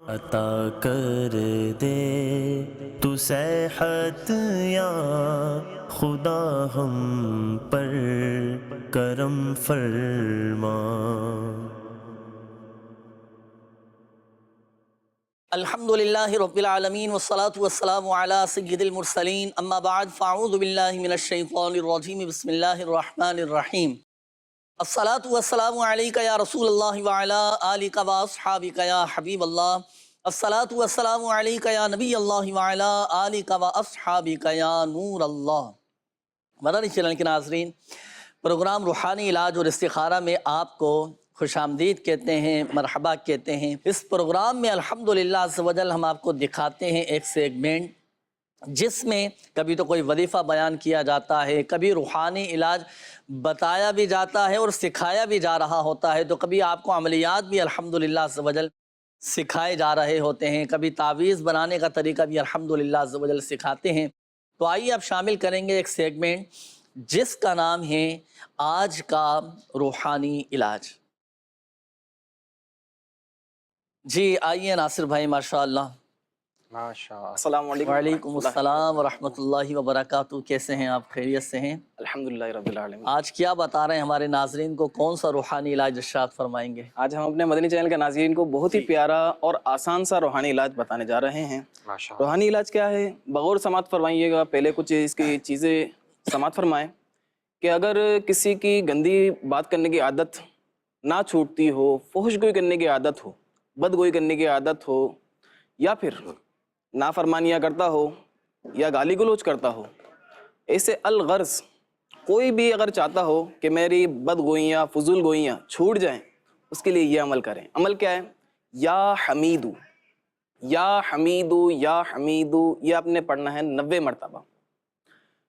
عطا کر دے تو صحت یا خدا ہم پر کرم فرما۔ الحمد للہ رب العالمین والصلاة والسلام علی سید المرسلین، اما بعد فاعوذ باللہ من الشیطان الرجیم، بسم اللہ الرحمن الرحیم۔ الصلاة والسلام علیک یا رسول اللہ وعلی آلک واصحابک یا حبیب اللہ۔ الصلاة والسلام علیک یا نبی اللہ وعلی آلک واصحابک یا نور اللہ۔ مدنی چینل کے ناظرین، پروگرام روحانی علاج اور استخارہ میں آپ کو خوش آمدید کہتے ہیں، مرحبا کہتے ہیں۔ اس پروگرام میں الحمدللہ عز و جل ہم آپ کو دکھاتے ہیں ایک سیگمنٹ جس میں کبھی تو کوئی وظیفہ بیان کیا جاتا ہے، کبھی روحانی علاج بتایا بھی جاتا ہے اور سکھایا بھی جا رہا ہوتا ہے، تو کبھی آپ کو عملیات بھی الحمدللہ عز و جل سکھائے جا رہے ہوتے ہیں، کبھی تعویذ بنانے کا طریقہ بھی الحمدللہ عز و جل سکھاتے ہیں۔ تو آئیے اب شامل کریں گے ایک سیگمنٹ جس کا نام ہے آج کا روحانی علاج۔ جی آئیے ناصر بھائی، ماشاءاللہ۔ السلام علیکم وعلیکم السلام ورحمۃ اللہ وبرکاتہ۔ کیسے ہیں آپ؟ خیریت سے ہیں؟ الحمدللہ رب العالمین۔ آج کیا بتا رہے ہیں ہمارے ناظرین کو؟ کون سا روحانی علاج ارشاد فرمائیں گے؟ آج ہم اپنے مدنی چینل کے ناظرین کو بہت ہی پیارا اور آسان سا روحانی علاج بتانے جا رہے ہیں۔ روحانی علاج کیا ہے؟ بغور سماعت فرمائیے گا، پہلے کچھ اس کی چیزیں سماعت فرمائیں کہ اگر کسی کی گندی بات کرنے کی عادت نہ چھوٹتی ہو، فحش گوئی کرنے کی عادت ہو، بد گوئی کرنے کی عادت ہو، یا پھر نافرمانیاں کرتا ہو یا گالی گلوچ کرتا ہو، ایسے الغرض کوئی بھی اگر چاہتا ہو کہ میری بد گوئیاں فضول گوئیاں چھوٹ جائیں، اس کے لیے یہ عمل کریں۔ عمل کیا ہے؟ یا حمیدو، یا حمیدو، یا حمیدو، یہ آپ نے پڑھنا ہے 90 مرتبہ،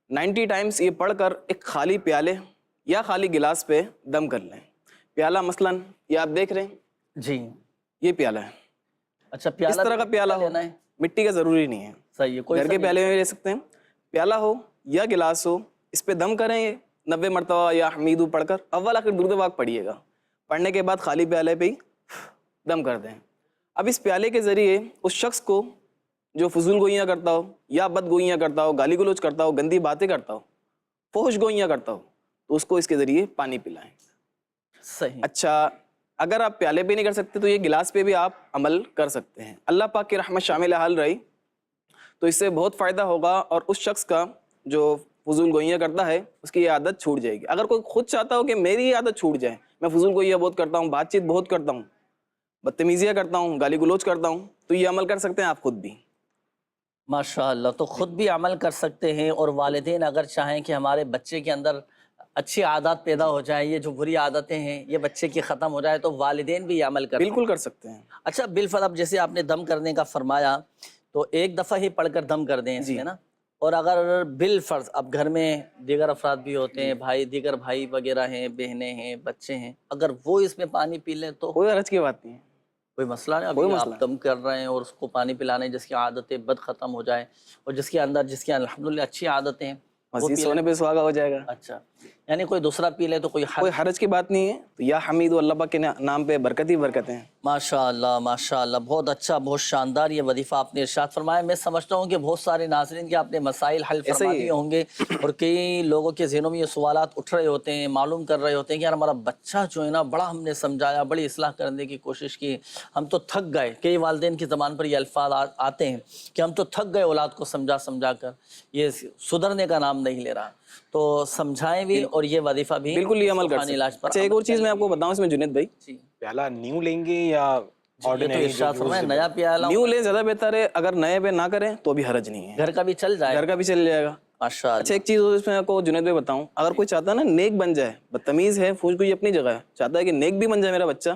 90 ٹائمز۔ یہ پڑھ کر ایک خالی پیالے یا خالی گلاس پہ دم کر لیں۔ پیالہ مثلاً یہ آپ دیکھ رہے ہیں، جی یہ پیالہ ہے۔ اچھا، اس پیالہ طرح کا پیالہ ہو، لینا ہے؟ مٹی کا ضروری نہیں ہے، صحیح ہے، کوئی گھر کے پیالے میں بھی لے سکتے ہیں۔ پیالہ ہو یا گلاس ہو، اس پہ دم کریں گے 90 مرتبہ یا حمیدو پڑھ کر۔ اول آخر درود پاک پڑھیے گا، پڑھنے کے بعد خالی پیالے پہ ہی دم کر دیں۔ اب اس پیالے کے ذریعے اس شخص کو جو فضول گوئیاں کرتا ہو یا بد گوئیاں کرتا ہو، گالی گلوچ کرتا ہو، گندی باتیں کرتا ہو، فحش گوئیاں کرتا ہو، تو اس کو اس کے ذریعے پانی پلائیں۔ صحیح۔ اچھا، اگر آپ پیالے پہ نہیں کر سکتے تو یہ گلاس پہ بھی آپ عمل کر سکتے ہیں۔ اللہ پاک کی رحمت شامل حال رہی تو اس سے بہت فائدہ ہوگا، اور اس شخص کا جو فضول گوئیاں کرتا ہے اس کی یہ عادت چھوٹ جائے گی۔ اگر کوئی خود چاہتا ہو کہ میری یہ عادت چھوٹ جائے، میں فضول گوئیاں بہت کرتا ہوں، بات چیت بہت کرتا ہوں، بدتمیزیاں کرتا ہوں، گالی گلوچ کرتا ہوں، تو یہ عمل کر سکتے ہیں آپ خود بھی۔ ماشاءاللہ، تو خود بھی عمل کر سکتے ہیں، اور والدین اگر چاہیں کہ ہمارے بچے کے اندر اچھی عادات پیدا ہو جائیں، یہ جو بری عادتیں ہیں یہ بچے کی ختم ہو جائے، تو والدین بھی یہ عمل کر بالکل کر سکتے ہیں۔ اچھا بالفرض اب جیسے آپ نے دم کرنے کا فرمایا تو ایک دفعہ ہی پڑھ کر دم کر دیں اس میں نا، اور اگر بالفرض اب گھر میں دیگر افراد بھی ہوتے ہیں، دیگر بھائی وغیرہ ہیں، بہنیں ہیں، بچے ہیں، اگر وہ اس میں پانی پی لیں تو کوئی حرج کی بات نہیں ہے، کوئی مسئلہ نہیں؟ کوئی ابھی مسئلہ آپ دم کر رہے ہیں اور اس کو پانی پلانے، جس کی عادتیں بد ختم ہو جائے اور جس کے اندر جس کی الحمدللہ اچھی عادتیں ہیں وہ مزید پی سونے لیں۔ پہ سہاگا ہو جائے گا۔ اچھا، یعنی کوئی دوسرا پی لے تو کوئی کوئی حرج کی بات نہیں ہے، تو یا حمید اللہ پاک کے نام پہ برکت ہی برکتیں ہیں۔ ماشاءاللہ ماشاءاللہ، بہت اچھا، بہت شاندار یہ وظیفہ آپ نے ارشاد فرمایا۔ میں سمجھتا ہوں کہ بہت سارے ناظرین کے آپ نے مسائل حل فرما دیے ہوں گے، اور کئی لوگوں کے ذہنوں میں یہ سوالات اٹھ رہے ہوتے ہیں، معلوم کر رہے ہوتے ہیں کہ یار ہمارا بچہ جو ہے نا، بڑا ہم نے سمجھایا، بڑی اصلاح کرنے کی کوشش کی، ہم تو تھک گئے۔ کئی والدین کی زبان پر یہ الفاظ آتے ہیں کہ ہم تو تھک گئے اولاد کو سمجھا کر، یہ سدھرنے کا نام نہیں لے رہا۔ تو سمجھائیں بھی اور یہ وظیفہ بھی بالکل یہ عمل کر روحانی علاج سکتے ہیں۔ پر اچھا، ایک اور چیز میں آپ کو بتاؤں اس میں جنید بھائی، پیالہ نیو لیں گے یا یہ تو آرڈینری ارشاد فرمایا نیا پیالہ نیو لے زیادہ بہتر ہے، اگر نئے پہ نہ کریں تو بھی حرج نہیں ہے، گھر کا بھی چل جائے، گھر کا بھی چل جائے گا۔ ماشاءاللہ۔ اچھا، ایک چیز اس میں آپ کو جنید بھائی بتاؤں، اگر کوئی چاہتا ہے نا نیک بن جائے، بدتمیز ہے، فحش گوئی اپنی جگہ ہے، چاہتا ہے کہ نیک بھی بن جائے میرا بچہ،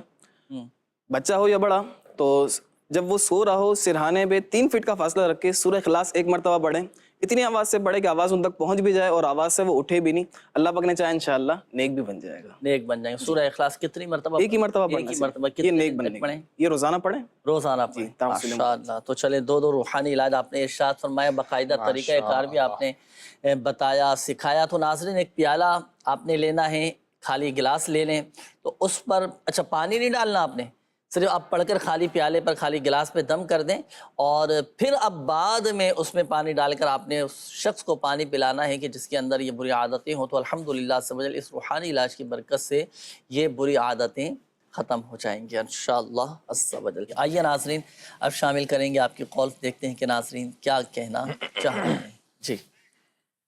بچہ ہو یا بڑا، تو جب وہ سو رہا ہو سرہانے پہ 3 فٹ کا فاصلہ رکھ کے سورہ اخلاص 1 مرتبہ پڑھیں، اتنی آواز سے پڑھے کہ آواز ان تک پہنچ بھی جائے اور آواز سے وہ اٹھے بھی نہیں، اللہ پاک نے چاہا انشاءاللہ نیک بھی بن جائے گا۔ نیک بن جائیں گے۔ سورہ اخلاص کتنی مرتبہ؟ ایک ہی مرتبہ ایک پڑھنا ہی چاہیے، مرتبہ۔ یہ کتنے نیک دن بننے تک کے پڑھیں؟ لیے، یہ روزانہ پڑھیں، روزانہ پڑھیں۔ ماشاءاللہ، تو چلیں دو روحانی علاج آپ نے ارشاد فرمایا، باقاعدہ طریقہ کار بھی آپ نے بتایا، سکھایا۔ تو ناظرین، ایک پیالہ آپ نے لینا ہے، خالی گلاس لے لیں، تو اس پر اچھا پانی نہیں ڈالنا آپ نے، صرف آپ پڑھ کر خالی پیالے پر خالی گلاس پہ دم کر دیں، اور پھر اب بعد میں اس میں پانی ڈال کر آپ نے اس شخص کو پانی پلانا ہے کہ جس کے اندر یہ بری عادتیں ہوں، تو الحمدللہ عز و جل اس روحانی علاج کی برکت سے یہ بری عادتیں ختم ہو جائیں گے انشاءاللہ عز و جل۔ آئیے ناظرین اب شامل کریں گے آپ کی کال، دیکھتے ہیں کہ ناظرین کیا کہنا چاہ رہے ہیں۔ جی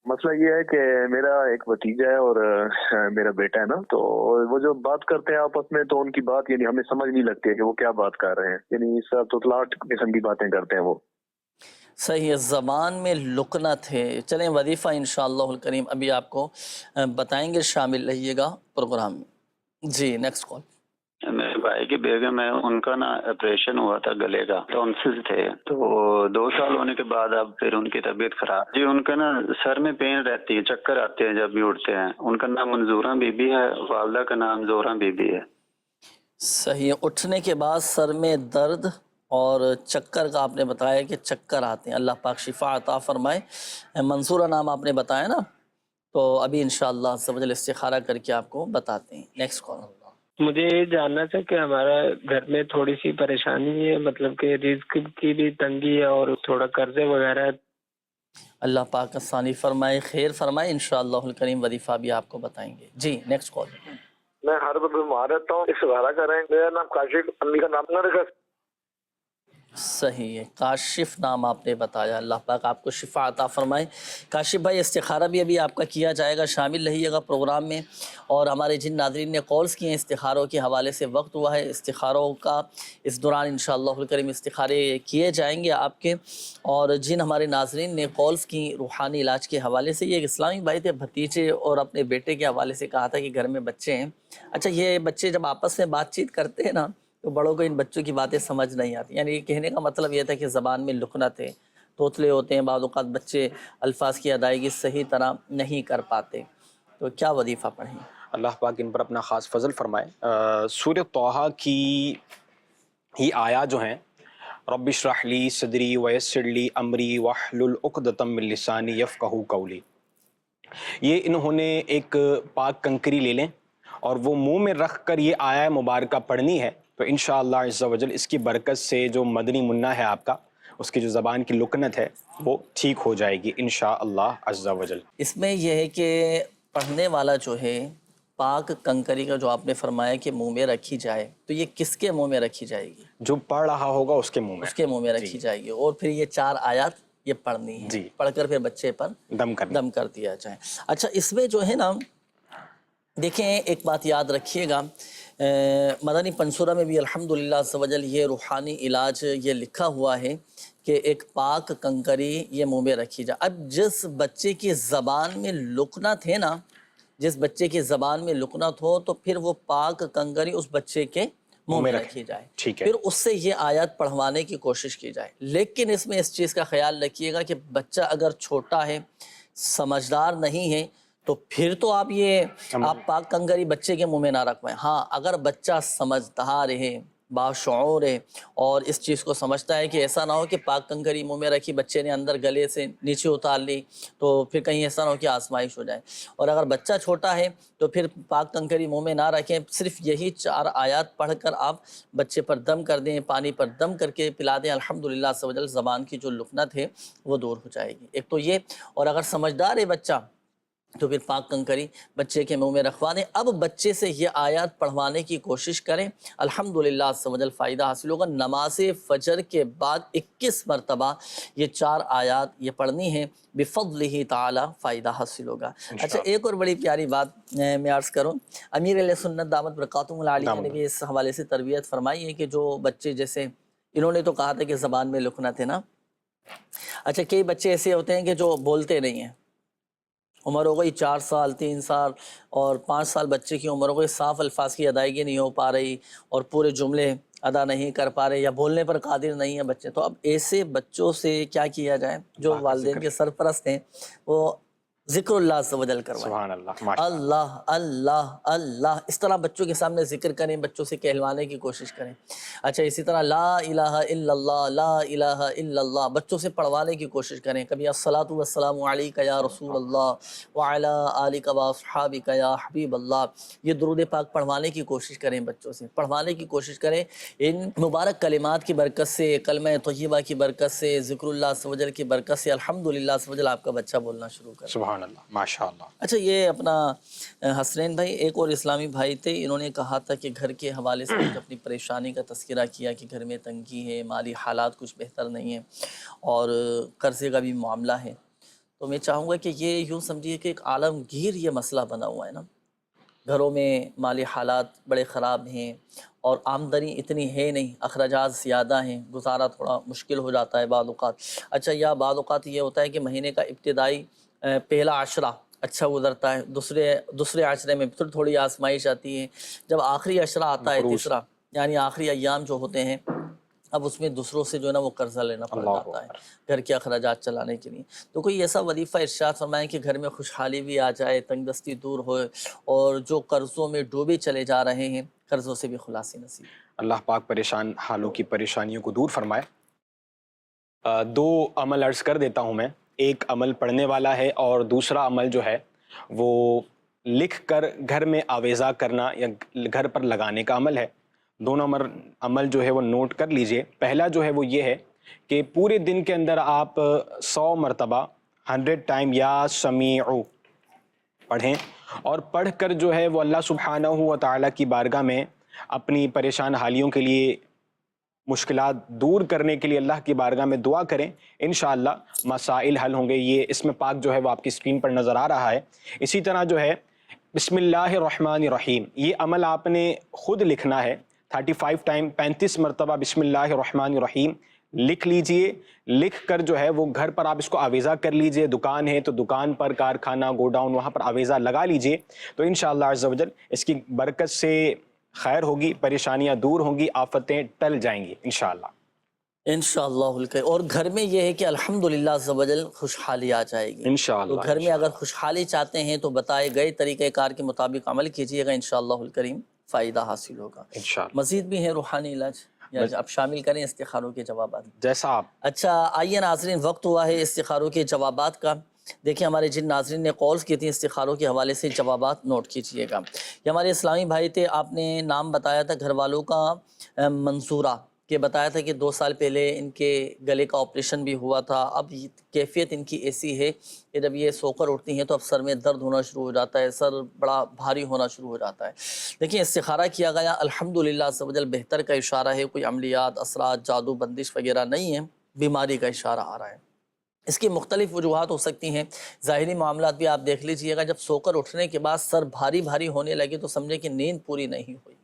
مسئلہ یہ ہے کہ میرا ایک بھتیجا ہے اور میرا بیٹا ہے نا، تو وہ جو بات کرتے ہیں آپس میں تو ان کی بات یعنی ہمیں سمجھ نہیں لگتی ہے کہ وہ کیا بات کر رہے ہیں، یعنی سب توتلاٹ قسم کی باتیں کرتے ہیں وہ۔ صحیح ہے، زبان میں لکنت ہے۔ چلیں وظیفہ انشاءاللہ الکریم ابھی آپ کو بتائیں گے، شامل رہیے گا پروگرام میں۔ جی نیکسٹ کال۔ میرے بھائی کی بیگم ہے، ان کا نا آپریشن ہوا تھا گلے کا، ٹونسل تھے، تو 2 سال ہونے کے بعد اب پھر ان کی طبیعت خراب جی، ان کا نا سر میں پین رہتی ہے، چکر آتے ہیں جب بھی اٹھتے ہیں۔ ان کا نام منظورہ بی بی ہے، والدہ کا نام زہرہ بی بی ہے۔ صحیح ہے، اٹھنے کے بعد سر میں درد اور چکر کا آپ نے بتایا کہ چکر آتے ہیں، اللہ پاک شفا عطا فرمائے۔ منصورہ نام آپ نے بتایا نا، تو ابھی انشاءاللہ عز و جل استخارہ کر کے آپ کو بتاتے ہیں۔ Next call. مجھے یہ جاننا تھا کہ ہمارا گھر میں تھوڑی سی پریشانی ہے، مطلب کہ رزق کی بھی تنگی ہے اور تھوڑا قرضے وغیرہ ہے۔ اللہ پاک آسانی فرمائے، خیر فرمائے، انشاءاللہ الکریم وظیفہ بھی آپ کو بتائیں گے۔ جی نیکسٹ کال۔ میں ہر وقت بیمار رہتا ہوں، استخارہ کریں۔ میرا نام کاشف، امی کا نام نہ رکھا۔ صحیح ہے، کاشف نام آپ نے بتایا، اللہ پاک آپ کو شفا عطا فرمائے۔ کاشف بھائی استخارہ بھی ابھی آپ کا کیا جائے گا، شامل رہیے گا پروگرام میں۔ اور ہمارے جن ناظرین نے کالز کیے ہیں استخاروں کے حوالے سے، وقت ہوا ہے استخاروں کا، اس دوران انشاءاللہ الکریم استخارے کیے جائیں گے آپ کے۔ اور جن ہمارے ناظرین نے کالز کی روحانی علاج کے حوالے سے، یہ ایک اسلامی بھائی تھے، بھتیجے اور اپنے بیٹے کے حوالے سے کہا تھا کہ گھر میں بچے ہیں۔ اچھا یہ بچے جب آپس میں بات چیت کرتے ہیں نا تو بڑوں کو ان بچوں کی باتیں سمجھ نہیں آتی، یعنی کہنے کا مطلب یہ تھا کہ زبان میں لکنت ہے، توتلے ہوتے ہیں، بعض اوقات بچے الفاظ کی ادائیگی صحیح طرح نہیں کر پاتے، تو کیا وظیفہ پڑھیں؟ اللہ پاک ان پر اپنا خاص فضل فرمائے۔ سورہ طٰہٰ کی ہی آیات جو ہیں، رب اشرح لی صدری ویسر لی امری واحلل عقدۃ من لسانی یفقہوا قولی، یہ انہوں نے ایک پاک کنکری لے لیں اور وہ منہ میں رکھ کر یہ آیہ مبارکہ پڑھنی ہے، تو انشاءاللہ عز و جل اس کی برکت سے جو مدنی منا ہے آپ کا، اس کی جو زبان کی لکنت ہے وہ ٹھیک ہو جائے گی انشاءاللہ عز و جل۔ اس میں یہ ہے کہ پڑھنے والا جو ہے پاک کنکری کا جو آپ نے فرمایا کہ منہ میں رکھی جائے، تو یہ کس کے منہ میں رکھی جائے گی؟ جو پڑھ رہا ہوگا اس کے منہ میں، اس کے منہ میں رکھی جائے گی، اور پھر یہ 4 آیات یہ پڑھنی ہے، جی، پڑھ کر پھر بچے پر دم کر دیا جائے۔ اچھا اس میں جو ہے نا دیکھیں ایک بات یاد رکھیے گا، مدنی پنصورہ میں بھی الحمدللہ عز و جل یہ روحانی علاج یہ لکھا ہوا ہے کہ ایک پاک کنکری یہ منہ میں رکھی جائے۔ اب جس بچے کی زبان میں لکنت ہے نا، جس بچے کی زبان میں لکنت ہو تو پھر وہ پاک کنکری اس بچے کے منہ میں رکھی جائے، پھر اس سے یہ آیات پڑھوانے کی کوشش کی جائے۔ لیکن اس میں اس چیز کا خیال رکھیے گا کہ بچہ اگر چھوٹا ہے، سمجھدار نہیں ہے، تو پھر تو آپ پاک کنکری بچے کے منہ میں نہ رکھوائیں۔ ہاں اگر بچہ سمجھدار ہے، باشعور ہے، اور اس چیز کو سمجھتا ہے کہ ایسا نہ ہو کہ پاک کنکری منہ میں رکھی بچے نے اندر گلے سے نیچے اتار لی، تو پھر کہیں ایسا نہ ہو کہ آزمائش ہو جائے۔ اور اگر بچہ چھوٹا ہے تو پھر پاک کنکری منہ میں نہ رکھیں، صرف یہی 4 آیات پڑھ کر آپ بچے پر دم کر دیں، پانی پر دم کر کے پلا دیں، الحمدللہ عز و جل زبان کی جو لکنت ہے وہ دور ہو جائے گی۔ ایک تو یہ، اور اگر سمجھدار ہے بچہ تو پھر پاک کنکری بچے کے منہ میں رکھوا دیں۔ اب بچے سے یہ آیات پڑھوانے کی کوشش کریں، الحمدللہ عز و جل فائدہ حاصل ہوگا۔ نماز فجر کے بعد 21 مرتبہ یہ 4 آیات یہ پڑھنی ہے، بفضلہ تعالی فائدہ حاصل ہوگا۔ اچھا ایک اور بڑی پیاری بات میں عرض کروں، امیر اہل سنت دامت برکاتہم العالیہ نے بھی اس حوالے سے تربیت فرمائی ہے کہ جو بچے جیسے انہوں نے تو کہا تھا کہ زبان میں لکنت ہے نا، اچھا کئی بچے ایسے ہوتے ہیں کہ جو بولتے نہیں ہیں، عمر ہو گئی 4 سال 3 سال اور 5 سال بچے کی عمر ہو گئی، صاف الفاظ کی ادائیگی نہیں ہو پا رہی اور پورے جملے ادا نہیں کر پا رہے یا بولنے پر قادر نہیں ہیں بچے، تو اب ایسے بچوں سے کیا کیا جائے؟ جو والدین کے سرپرست ہیں وہ ذکر اللہ عز و جل کروائیں. سبحان اللہ، ماشاء اللہ. اللہ اللہ اللہ اس طرح بچوں کے سامنے ذکر کریں، بچوں سے کہلوانے کی کوشش کریں. اچھا اسی طرح لا الہ الا اللہ، لا الہ الا اللہ بچوں سے پڑھوانے کی کوشش کریں. کبھی الصلاۃ والسلام علیک یا رسول اللہ وعلی آلک واصحابک یا حبیب اللہ، یہ درود پاک پڑھوانے کی کوشش کریں، بچوں سے پڑھوانے کی کوشش کریں. ان مبارک کلمات کی برکت سے، کلمہ طیبہ کی برکت سے، ذکر اللہ عز و جل کی برکت سے الحمدللہ عز و جل آپ کا بچہ بولنا شروع کرے. سبحان اللہ، ماشاء اللہ. اچھا یہ اپنا حسنین بھائی ایک اور اسلامی بھائی تھے، انہوں نے کہا تھا کہ گھر کے حوالے سے کچھ اپنی پریشانی کا تذکرہ کیا کہ گھر میں تنگی ہے، مالی حالات کچھ بہتر نہیں ہیں اور قرضے کا بھی معاملہ ہے. تو میں چاہوں گا کہ یہ یوں سمجھیے کہ ایک عالمگیر یہ مسئلہ بنا ہوا ہے نا، گھروں میں مالی حالات بڑے خراب ہیں اور آمدنی اتنی ہے نہیں، اخراجات زیادہ ہیں، گزارا تھوڑا مشکل ہو جاتا ہے بعض اوقات. اچھا یا بعض اوقات یہ ہوتا ہے کہ مہینے کا ابتدائی پہلا عشرہ اچھا گزرتا ہے، دوسرے عشرے میں پھر تھوڑی آزمائش آتی ہے، جب آخری عشرہ آتا ہے تیسرا یعنی آخری ایام جو ہوتے ہیں اب اس میں دوسروں سے جو ہے نا وہ قرضہ لینا پڑ جاتا ہے گھر کے اخراجات چلانے کے لیے. تو کوئی ایسا وظیفہ ارشاد فرمائیں کہ گھر میں خوشحالی بھی آ جائے، تنگ دستی دور ہوئے اور جو قرضوں میں ڈوبے چلے جا رہے ہیں قرضوں سے بھی خلاصی نصیب. اللہ پاک پریشان حالوں کی پریشانیوں کو دور فرمائے. دو عمل عرض کر دیتا ہوں میں. ایک عمل پڑھنے والا ہے اور دوسرا عمل جو ہے وہ لکھ کر گھر میں آویزہ کرنا یا گھر پر لگانے کا عمل ہے. دونوں عمل جو ہے وہ نوٹ کر لیجئے. پہلا جو ہے وہ یہ ہے کہ پورے دن کے اندر آپ 100 مرتبہ 100 ٹائم یا سمیع پڑھیں اور پڑھ کر جو ہے وہ اللہ سبحانہ و تعالیٰ کی بارگاہ میں اپنی پریشان حالیوں کے لیے، مشکلات دور کرنے کے لیے اللہ کی بارگاہ میں دعا کریں. انشاءاللہ مسائل حل ہوں گے. یہ اسم پاک جو ہے وہ آپ کی اسکرین پر نظر آ رہا ہے. اسی طرح جو ہے بسم اللہ الرحمن الرحیم، یہ عمل آپ نے خود لکھنا ہے. 35 ٹائم 35 مرتبہ بسم اللہ الرحمن الرحیم لکھ لیجئے. لکھ کر جو ہے وہ گھر پر آپ اس کو آویزہ کر لیجئے. دکان ہے تو دکان پر، کارخانہ، گوڈاؤن، وہاں پر آویزہ لگا لیجئے. تو انشاءاللہ عز و جل اس کی برکت سے خیر ہوگی، پریشانیاں دور ہوں گی، آفتیں ٹل جائیں گی انشاءاللہ. انشاءاللہ. اور گھر میں یہ ہے کہ الحمدللہ عز و جل خوشحالی آ جائے گی انشاءاللہ. تو گھر میں اگر خوشحالی چاہتے ہیں تو بتائے گئے طریقہ کار کے مطابق عمل کیجئے گا، انشاءاللہ الکریم فائدہ حاصل ہوگا. انشاءاللہ. مزید بھی ہیں روحانی علاج یا اب شامل کریں استخاروں کے جوابات جیسا آپ. اچھا آئیے ناظرین، وقت ہوا ہے استخاروں کے جوابات کا. دیکھیں ہمارے جن ناظرین نے کالز کی تھیں استخاروں کے حوالے سے جوابات نوٹ کیجئے گا. یہ ہمارے اسلامی بھائی تھے، آپ نے نام بتایا تھا گھر والوں کا منصورہ، کہ بتایا تھا کہ 2 سال پہلے ان کے گلے کا آپریشن بھی ہوا تھا. اب کیفیت ان کی ایسی ہے کہ جب یہ سو کر اٹھتی ہیں تو اب سر میں درد ہونا شروع ہو جاتا ہے، سر بڑا بھاری ہونا شروع ہو جاتا ہے. دیکھیں استخارہ کیا گیا، الحمدللہ عز و جل بہتر کا اشارہ ہے. کوئی عملیات، اثرات، جادو، بندش وغیرہ نہیں ہے، بیماری کا اشارہ آ رہا ہے. اس کی مختلف وجوہات ہو سکتی ہیں. ظاہری معاملات بھی آپ دیکھ لیجئے گا، جب سو کر اٹھنے کے بعد سر بھاری بھاری ہونے لگے تو سمجھے کہ نیند پوری نہیں ہوئی.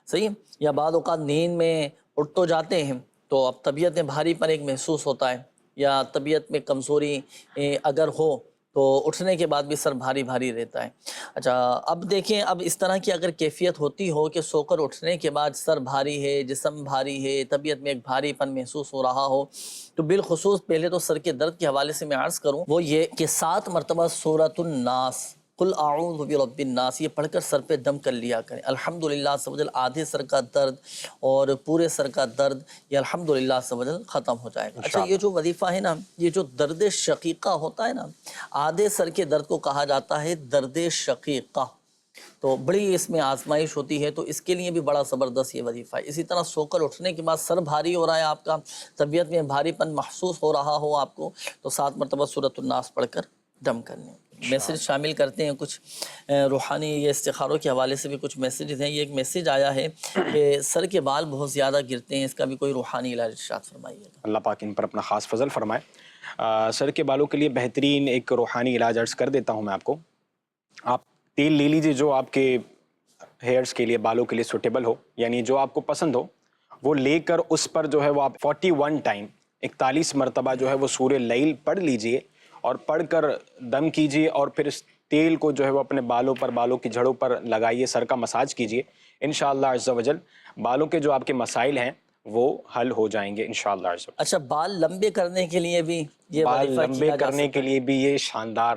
صحیح. یا بعض اوقات نیند میں اٹھ تو جاتے ہیں تو اب طبیعت میں بھاری پن ایک محسوس ہوتا ہے، یا طبیعت میں کمزوری اگر ہو تو اٹھنے کے بعد بھی سر بھاری بھاری رہتا ہے. اچھا اب دیکھیں، اب اس طرح کی اگر کیفیت ہوتی ہو کہ سو کر اٹھنے کے بعد سر بھاری ہے، جسم بھاری ہے، طبیعت میں ایک بھاری پن محسوس ہو رہا ہو، تو بالخصوص پہلے تو سر کے درد کے حوالے سے میں عرض کروں وہ یہ کہ 7 مرتبہ سورۃ الناس، قل اعوذ برب الناس، یہ پڑھ کر سر پہ دم کر لیا کریں. الحمدللہ عز و جل آدھے سر کا درد اور پورے سر کا درد یہ الحمدللہ عز و جل ختم ہو جائے گا. اچھا یہ جو وظیفہ ہے نا، یہ جو درد شقیقہ ہوتا ہے نا، آدھے سر کے درد کو کہا جاتا ہے درد شقیقہ. تو بڑی اس میں آزمائش ہوتی ہے، تو اس کے لیے بھی بڑا زبردست یہ وظیفہ ہے. اسی طرح سو کر اٹھنے کے بعد سر بھاری ہو رہا ہے آپ کا، طبیعت میں بھاری پن محسوس ہو رہا ہو آپ کو، تو 7 مرتبہ سورۃ الناس پڑھ کر دم کر لیں. میسج شامل کرتے ہیں کچھ روحانی یہ استخاروں کے حوالے سے بھی کچھ میسیجز ہیں. یہ ایک میسیج آیا ہے کہ سر کے بال بہت زیادہ گرتے ہیں، اس کا بھی کوئی روحانی علاج ارشاد فرمائیے گا. اللہ پاک ان پر اپنا خاص فضل فرمائے. سر کے بالوں کے لیے بہترین ایک روحانی علاج عرض کر دیتا ہوں میں آپ کو. آپ تیل لے لیجیے جو آپ کے ہیئرز کے لیے، بالوں کے لیے سوٹیبل ہو، یعنی جو آپ کو پسند ہو، وہ لے کر اس پر جو ہے وہ آپ 41 ٹائم 41 مرتبہ جو ہے وہ سورہ لیل پڑھ لیجئے اور پڑھ کر دم کیجئے اور پھر اس تیل کو جو ہے وہ اپنے بالوں پر، بالوں کی جڑوں پر لگائیے، سر کا مساج کیجئے. انشاءاللہ عز و جل بالوں کے جو آپ کے مسائل ہیں وہ حل ہو جائیں گے انشاءاللہ عز و جل. اچھا بال لمبے کرنے کے لیے بھی یہ بال وظیفہ لمبے کیا جا کرنے سکتا کے ہے؟ لیے بھی یہ شاندار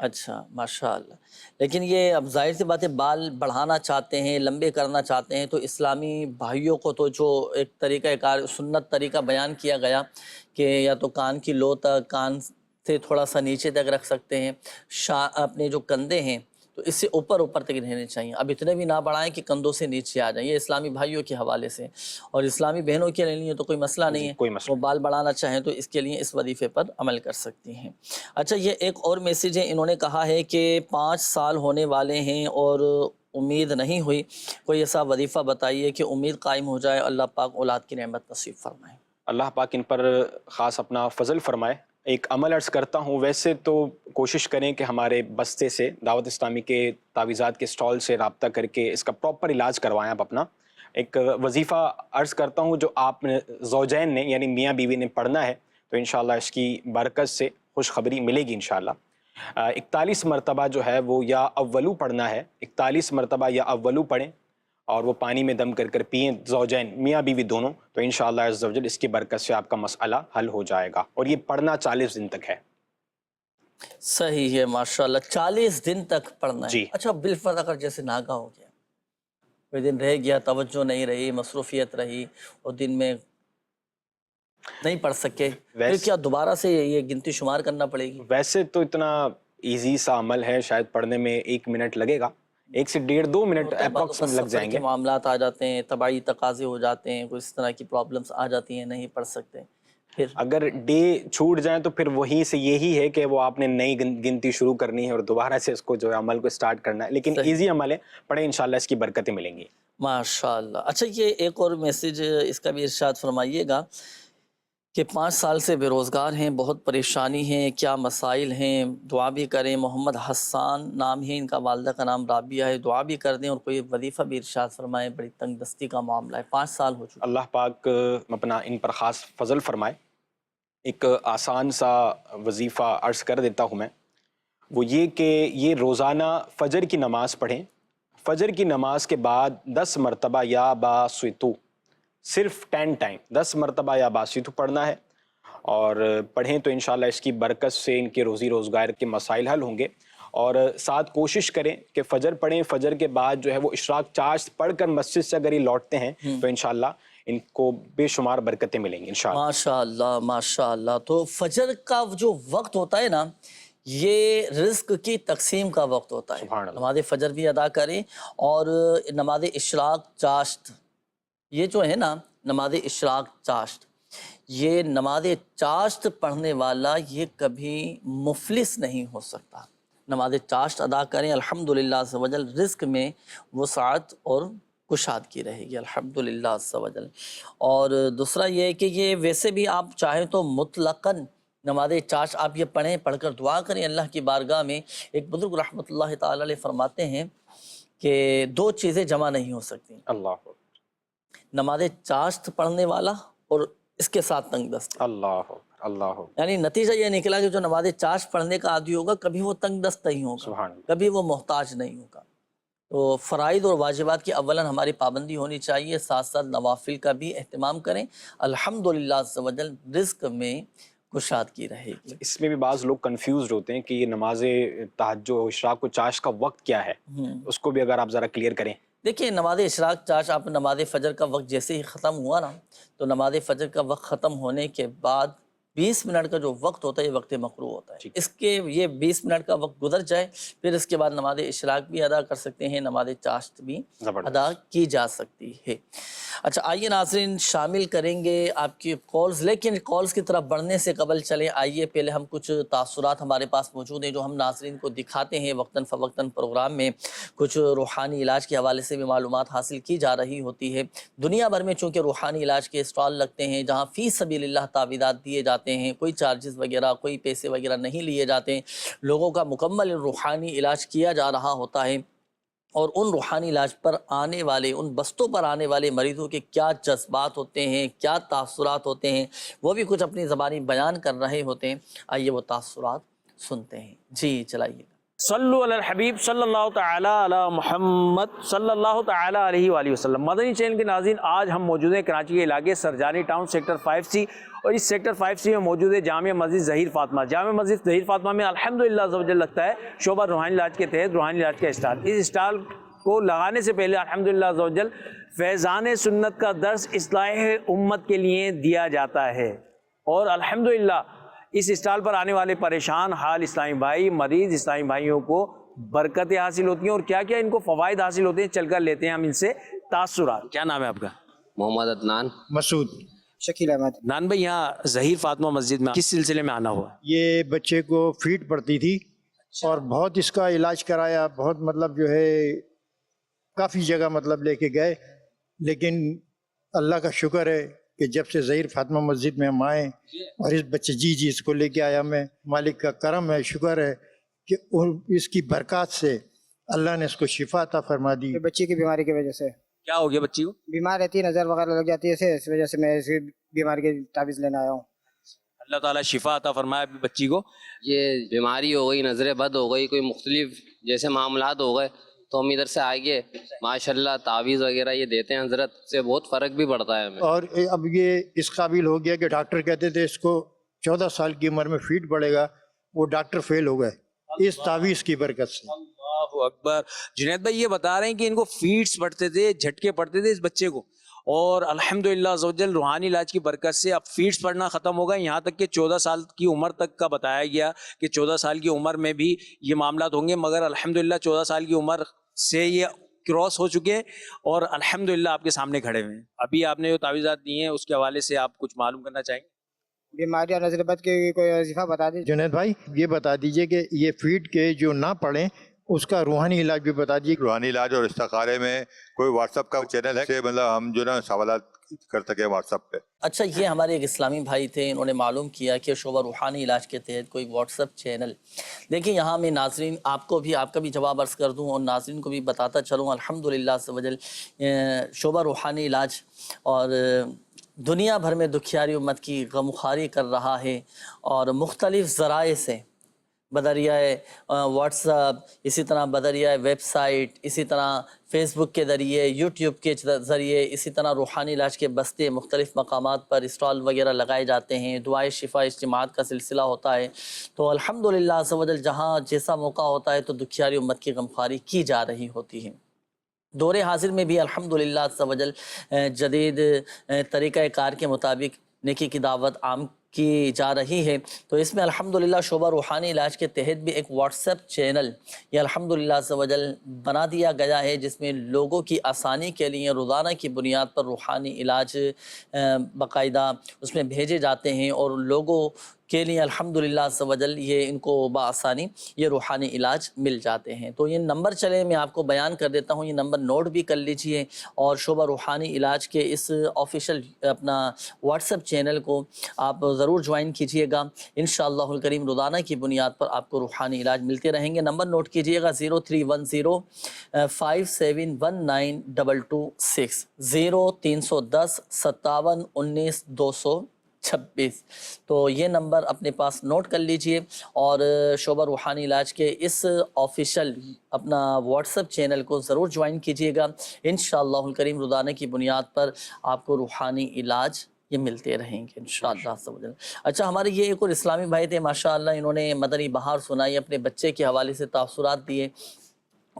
اچھا ماشاء اللہ. لیکن یہ اب ظاہر سی بات ہے بال بڑھانا چاہتے ہیں، لمبے کرنا چاہتے ہیں، تو اسلامی بھائیوں کو تو جو ایک طریقہ کار سنت طریقہ بیان کیا گیا کہ یا تو کان کی لو تک، کان سے تھوڑا سا نیچے تک رکھ سکتے ہیں، اپنے جو کندھے ہیں تو اس سے اوپر تک رہنے چاہیے. اب اتنے بھی نہ بڑھائیں کہ کندھوں سے نیچے آ جائیں. یہ اسلامی بھائیوں کے حوالے سے، اور اسلامی بہنوں کے لیے تو کوئی مسئلہ نہیں ہے، کوئی مسئلہ وہ بال بڑھانا چاہیں تو اس کے لیے اس وظیفے پر عمل کر سکتی ہیں. اچھا یہ ایک اور میسیج ہے، انہوں نے کہا ہے کہ 5 سال ہونے والے ہیں اور امید نہیں ہوئی، کوئی ایسا وظیفہ بتائیے کہ امید قائم ہو جائے، اللہ پاک اولاد کی نعمت نصیب فرمائے. اللہ پاک ان پر خاص اپنا فضل فرمائے. ایک عمل عرض کرتا ہوں، ویسے تو کوشش کریں کہ ہمارے بستے سے، دعوت اسلامی کے تعویذات کے سٹال سے رابطہ کر کے اس کا پراپر علاج کروائیں آپ اپنا. ایک وظیفہ عرض کرتا ہوں جو آپ نے زوجین نے یعنی میاں بیوی نے پڑھنا ہے، تو انشاءاللہ اس کی برکت سے خوشخبری ملے گی انشاءاللہ. 41 مرتبہ جو ہے وہ یا اولو پڑھنا ہے، 41 مرتبہ یا اولو پڑھیں اور وہ پانی میں دم کر پئیں زوجین، میاں بیوی دونوں، تو انشاءاللہ عز و جل اس کی برکت سے آپ کا مسئلہ حل ہو جائے گا. اور یہ پڑھنا 40 دن تک ہے. صحیح ہے ماشاءاللہ، 40 دن تک پڑھنا ہے. جی. اچھا بالفرض اگر جیسے ناگا ہو گیا، کوئی دن رہ گیا، توجہ نہیں رہی، مصروفیت رہی اور دن میں نہیں پڑھ سکے، پھر کیا دوبارہ سے یہ گنتی شمار کرنا پڑے گی؟ ویسے تو اتنا ایزی سا عمل ہے، شاید پڑھنے میں 1 منٹ لگے گا، 1 سے 1.5-2 منٹ اپروکسیمٹ لگ جائیں گے. معاملات آ جاتے ہیں، طبعی تقاضے ہو جاتے ہیں، کوئی اس طرح کی پرابلمس آ جاتی ہیں، نہیں پڑھ سکتے. پھر اگر ڈے چھوٹ جائیں تو پھر وہیں سے یہی ہے کہ وہ آپ نے نئی گنتی شروع کرنی ہے اور دوبارہ سے اس کو جو ہے عمل کو سٹارٹ کرنا ہے. لیکن ایزی عمل ہے، پڑھیں انشاءاللہ اس کی برکتیں ملیں گی. ماشاءاللہ. اچھا یہ ایک اور میسیج اس کا بھی ارشاد فرمائیے گا کہ 5 سال سے بے روزگار ہیں، بہت پریشانی ہیں، کیا مسائل ہیں، دعا بھی کریں. محمد حسان نام ہے ان کا، والدہ کا نام رابعہ ہے، دعا بھی کر دیں اور کوئی وظیفہ بھی ارشاد فرمائیں. بڑی تنگ دستی کا معاملہ ہے، 5 سال ہو چکے. اللہ پاک اپنا ان پر خاص فضل فرمائے. ایک آسان سا وظیفہ عرض کر دیتا ہوں میں، وہ یہ کہ یہ روزانہ فجر کی نماز پڑھیں. فجر کی نماز کے بعد 10 مرتبہ یا باسطو، صرف 10 ٹائم 10 مرتبہ یا باسطو پڑھنا ہے، اور پڑھیں تو انشاءاللہ اس کی برکت سے ان کے روزی روزگار کے مسائل حل ہوں گے. اور ساتھ کوشش کریں کہ فجر پڑھیں، فجر کے بعد جو ہے وہ اشراق چاشت پڑھ کر مسجد سے اگر یہ لوٹتے ہیں تو انشاءاللہ ان کو بے شمار برکتیں ملیں گی انشاءاللہ. ماشاءاللہ ماشاءاللہ. تو فجر کا جو وقت ہوتا ہے نا، یہ رزق کی تقسیم کا وقت ہوتا ہے. سبحان اللہ. نماز فجر بھی ادا کریں اور نماز اشراق چاشت، یہ جو ہے نا نماز اشراق چاشت، یہ نماز چاشت پڑھنے والا یہ کبھی مفلس نہیں ہو سکتا. نماز چاشت ادا کریں، الحمدللہ عز و جل رزق میں وسعت اور کشادگی رہے گی الحمدللہ عز و جل. اور دوسرا یہ ہے کہ یہ ویسے بھی آپ چاہیں تو مطلقاً نماز چاشت آپ یہ پڑھیں، پڑھ کر دعا کریں اللہ کی بارگاہ میں. ایک بزرگ رحمۃ اللہ تعالی علیہ فرماتے ہیں کہ 2 چیزیں جمع نہیں ہو سکتی، اللہ نماز چاشت پڑھنے والا اور اس کے ساتھ تنگ دست. اللہ اللہ. یعنی نتیجہ یہ نکلا کہ جو نماز چاشت پڑھنے کا عادی ہوگا کبھی وہ تنگ دست نہیں ہوگا، سبحان اللہ. کبھی وہ محتاج نہیں ہوگا. تو فرائض اور واجبات کی اولاً ہماری پابندی ہونی چاہیے، ساتھ ساتھ نوافل کا بھی اہتمام کریں. الحمدللہ عز و جل رزق میں کشادگی رہے گی. اس میں بھی بعض لوگ کنفیوزڈ ہوتے ہیں کہ یہ نماز تہجد و اشراق و چاشت کا وقت کیا ہے، اس کو بھی اگر آپ ذرا کلیئر کریں. دیکھیں نماز اشراق چاشت، آپ نماز فجر کا وقت جیسے ہی ختم ہوا نا، تو نماز فجر کا وقت ختم ہونے کے بعد 20 منٹ کا جو وقت ہوتا ہے یہ وقت مقروء ہوتا ہے. اس کے یہ 20 منٹ کا وقت گزر جائے پھر اس کے بعد نماز اشراق بھی ادا کر سکتے ہیں، نماز چاشت بھی ادا کی جا سکتی ہے. اچھا آئیے ناظرین شامل کریں گے آپ کی کالز، لیکن کالز کی طرف بڑھنے سے قبل چلیں آئیے پہلے ہم کچھ تاثرات ہمارے پاس موجود ہیں جو ہم ناظرین کو دکھاتے ہیں وقتاً فوقتاً پروگرام میں. کچھ روحانی علاج کے حوالے سے بھی معلومات حاصل کی جا رہی ہوتی ہے. دنیا بھر میں چونکہ روحانی علاج کے اسٹال لگتے ہیں جہاں فی سبیل اللہ تعویذات دیے جاتے ہیں، کوئی چارجز وغیرہ کوئی پیسے وغیرہ نہیں لیے جاتے ہیں، لوگوں کا مکمل روحانی علاج کیا جا رہا ہوتا ہے. اور ان روحانی علاج پر آنے والے، ان بستوں پر آنے والے مریضوں کے کیا جذبات ہوتے ہیں، کیا تاثرات ہوتے ہیں، وہ بھی کچھ اپنی زبانی بیان کر رہے ہوتے ہیں. آئیے وہ تاثرات سنتے ہیں. جی چلائیے. صلو علی الحبیب صلی اللہ تعالی علی محمد صلی اللہ تعالی علیہ وآلہ وسلم۔ مدنی چینل کے ناظرین، آج ہم موجود ہیں کراچی کے علاقے سرجانی ٹاؤن سیکٹر 5C، اور اس سیکٹر 5C میں موجود ہے جامع مسجد ظہیر فاطمہ۔ جامع مسجد ظہیر فاطمہ میں الحمدللہ عز و جل لگتا ہے شعبہ روحانی علاج کے تحت روحانی علاج کا اسٹال۔ اس اسٹال کو لگانے سے پہلے الحمدللہ عز و جل فیضان سنت کا درس اصلاح امت کے لیے دیا جاتا ہے، اور الحمدللہ اس اسٹال پر آنے والے پریشان حال اسلامی بھائی، مریض اسلامی بھائیوں کو برکتیں حاصل ہوتی ہیں، اور کیا کیا ان کو فوائد حاصل ہوتے ہیں، چل کر لیتے ہیں ہم ان سے تاثرات۔ کیا نام ہے آپ کا؟ محمد عدنان۔ مسعود۔ شکیل احمد۔ نان بھائی، یہاں ظہیر فاطمہ مسجد میں کس سلسلے میں آنا ہوا؟ یہ بچے کو فیٹ پڑتی تھی اور بہت اس کا علاج کرایا، بہت مطلب جو ہے کافی جگہ مطلب لے کے گئے، لیکن اللہ کا شکر ہے کہ جب سے ظہیر فاطمہ مسجد میں ہم آئے اور اس بچے جی اس کو لے کے آیا، میں مالک کا کرم ہے، شکر ہے کہ اس کی برکات سے اللہ نے اس کو شفا عطا فرما دی۔ بچی کی بیماری کی وجہ سے کیا ہو گیا بچی کو؟ بیمار رہتی ہے، نظر وغیرہ لگ جاتی ہے، اس وجہ سے میں اس بیماری کی تعویذ لینے آیا ہوں۔ اللہ تعالیٰ شفا عطا فرمایا ابھی بچی کو۔ یہ بیماری ہو گئی، نظر بد ہو گئی، کوئی مختلف جیسے معاملات ہو گئے، تو ہم ادھر سے آئے، ماشاءاللہ تعویذ وغیرہ یہ دیتے ہیں، حضرت سے بہت فرق بھی پڑتا ہے ہمیں۔ اور اب یہ اس قابل ہو گیا کہ ڈاکٹر کہتے تھے اس کو 14 سال کی عمر میں فیٹ پڑے گا، وہ ڈاکٹر فیل ہو گئے اس تعویذ کی برکت سے۔ اللہ اکبر۔ جنید بھائی یہ بتا رہے ہیں کہ ان کو فیٹس پڑتے تھے، جھٹکے پڑتے تھے اس بچے کو، اور الحمدللہ عز و جل روحانی علاج کی برکت سے اب فیٹس پڑنا ختم ہوگا، یہاں تک کہ 14 سال کی عمر تک کا بتایا گیا کہ 14 سال کی عمر میں بھی یہ معاملات ہوں گے، مگر الحمدللہ 14 سال کی عمر سے یہ کراس ہو چکے ہیں اور الحمدللہ آپ کے سامنے کھڑے ہوئے ہیں۔ ابھی آپ نے جو تعویذات دی ہیں اس کے حوالے سے آپ کچھ معلوم کرنا چاہیں گے؟ بیماری اور نظر بد کی کوئی وظیفہ بتا دیجیے جنید بھائی یہ بتا دیجئے کہ یہ فیٹ کے جو نہ پڑھیں اس کا روحانی علاج بھی بتا دیجیے۔ روحانی علاج اور استخارے میں کوئی واٹس ایپ کا چینل ہے کہ مطلب ہم جو نا سوالات کر سکیں واٹس ایپ پہ؟ اچھا، یہ ہمارے ایک اسلامی بھائی تھے، انہوں نے معلوم کیا کہ شعبہ روحانی علاج کے تحت کوئی واٹس ایپ چینل۔ دیکھیں یہاں میں ناظرین آپ کا بھی جواب عرض کر دوں اور ناظرین کو بھی بتاتا چلوں، الحمدللہ عز و جل شعبہ روحانی علاج اور دنیا بھر میں دکھیاری امت کی غمخواری کر رہا ہے، اور مختلف ذرائع سے بدریائے واٹس ایپ، اسی طرح بدریائے ویب سائٹ، اسی طرح فیس بک کے ذریعے، یوٹیوب کے ذریعے، اسی طرح روحانی علاج کے بستے مختلف مقامات پر اسٹال وغیرہ لگائے جاتے ہیں، دعائے شفا اجتماعات کا سلسلہ ہوتا ہے۔ تو الحمدللہ عز و جل جہاں جیسا موقع ہوتا ہے تو دکھیاری امت کی غمخواری کی جا رہی ہوتی ہے۔ دور حاضر میں بھی الحمدللہ عز و جل جدید طریقہ کار کے مطابق نیکی کی دعوت عام کی جا رہی ہے، تو اس میں الحمدللہ شعبہ روحانی علاج کے تحت بھی ایک واٹس ایپ چینل یہ الحمدللہ عز و جل بنا دیا گیا ہے، جس میں لوگوں کی آسانی کے لیے روزانہ کی بنیاد پر روحانی علاج باقاعدہ اس میں بھیجے جاتے ہیں، اور لوگوں کے لیے الحمدللہ عز و جل یہ ان کو بآسانی یہ روحانی علاج مل جاتے ہیں۔ تو یہ نمبر چلے میں آپ کو بیان کر دیتا ہوں، یہ نمبر نوٹ بھی کر لیجئے، اور شعبہ روحانی علاج کے اس آفیشیل اپنا واٹس ایپ چینل کو آپ ضرور جوائن کیجئے گا، انشاءاللہ الکریم روزانہ کی بنیاد پر آپ کو روحانی علاج ملتے رہیں گے۔ نمبر نوٹ کیجئے گا 0310 5719 226 0310 57 19 226۔ تو یہ نمبر اپنے پاس نوٹ کر لیجئے، اور شعبہ روحانی علاج کے اس آفیشیل اپنا واٹس ایپ چینل کو ضرور جوائن کیجئے گا، انشاءاللہ الکریم روزانہ کی بنیاد پر آپ کو روحانی علاج یہ ملتے رہیں گے انشاءاللہ عز و جل۔ اچھا، ہمارے یہ ایک اور اسلامی بھائی تھے ماشاءاللہ، انہوں نے مدنی بہار سنائی، اپنے بچے کے حوالے سے تاثرات دیے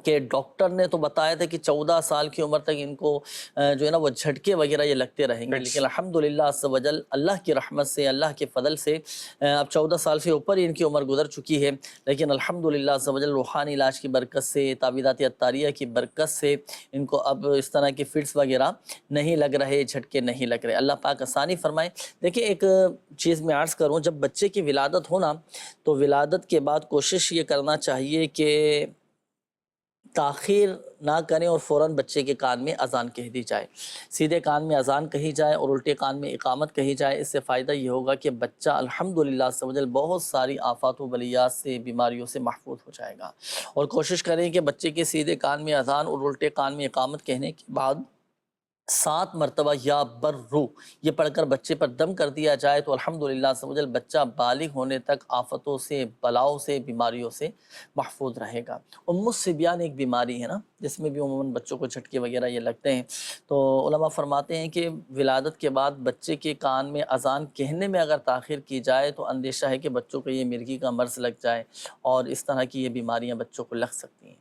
کہ ڈاکٹر نے تو بتایا تھا کہ 14 سال کی عمر تک ان کو جو ہے نا وہ جھٹکے وغیرہ یہ لگتے رہیں گے، لیکن الحمدللہ عز و جل اللہ کی رحمت سے، اللہ کے فضل سے اب 14 سال سے اوپر ہی ان کی عمر گزر چکی ہے، لیکن الحمدللہ عز و جل روحانی علاج کی برکت سے، تعویذات عطاریہ کی برکت سے ان کو اب اس طرح کے فٹس وغیرہ نہیں لگ رہے، جھٹکے نہیں لگ رہے۔ اللہ پاک آسانی فرمائے۔ دیکھیں ایک چیز میں عرض کروں، جب بچے کی ولادت ہونا تو ولادت کے بعد کوشش یہ کرنا چاہیے کہ تاخیر نہ کریں اور فوراً بچے کے کان میں اذان کہہ دی جائے، سیدھے کان میں اذان کہی جائے اور الٹے کان میں اقامت کہی جائے۔ اس سے فائدہ یہ ہوگا کہ بچہ الحمدللہ عز و جل بہت ساری آفات و بلیات سے، بیماریوں سے محفوظ ہو جائے گا۔ اور کوشش کریں کہ بچے کے سیدھے کان میں اذان اور الٹے کان میں اقامت کہنے کے بعد 7 مرتبہ یا برو یہ پڑھ کر بچے پر دم کر دیا جائے تو الحمدللہ سمجھل بچہ بالغ ہونے تک آفتوں سے، بلاؤں سے، بیماریوں سے محفوظ رہے گا۔ السبیان ایک بیماری ہے نا، جس میں بھی عموماً بچوں کو جھٹکے وغیرہ یہ لگتے ہیں، تو علماء فرماتے ہیں کہ ولادت کے بعد بچے کے کان میں اذان کہنے میں اگر تاخیر کی جائے تو اندیشہ ہے کہ بچوں کو یہ مرگی کا مرض لگ جائے اور اس طرح کی یہ بیماریاں بچوں کو لگ سکتی ہیں،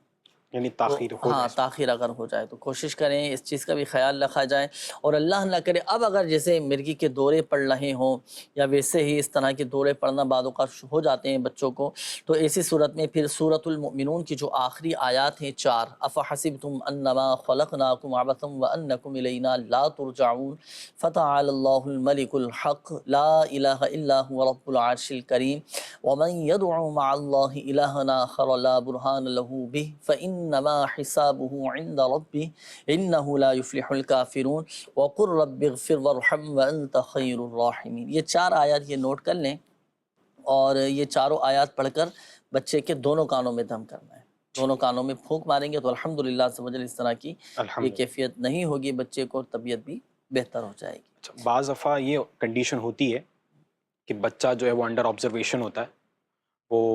یعنی تاخیر ہو ہاں جائے۔ تاخیر اگر ہو جائے تو کوشش کریں اس چیز کا بھی خیال رکھا جائے، اور اللہ نہ کرے اب اگر جیسے مرگی کے دورے پڑ رہے ہوں یا ویسے ہی اس طرح کے دورے پڑنا بعد اوقات ہو جاتے ہیں بچوں کو، تو ایسی صورت میں پھر سورۃ المؤمنون کی جو آخری آیات ہیں 4 افحسبتم انما خلقناکم عبثا وانکم الینا لا ترجعون فتعالی اللہ الملک الحق لا الہ الا هو رب العرش الکریم ومن يدعو مع اللہ الہا آخر لا برہان له به فانما حسابه عند ربه انه لا يفلح الكافرون وقل رب اغفر وارحم وانت خیر الراحمین۔ یہ 4 آیات یہ نوٹ کر لیں، اور یہ چاروں آیات پڑھ کر بچے کے دونوں کانوں میں دم کرنا ہے، دونوں کانوں میں پھونک ماریں گے تو الحمدللہ سمجھ اس طرح کی یہ کیفیت نہیں ہوگی بچے کو، طبیعت بھی بہتر ہو جائے گی۔ بعض دفعہ یہ کنڈیشن ہوتی ہے کہ بچہ جو ہے وہ انڈر آبزرویشن ہوتا ہے، وہ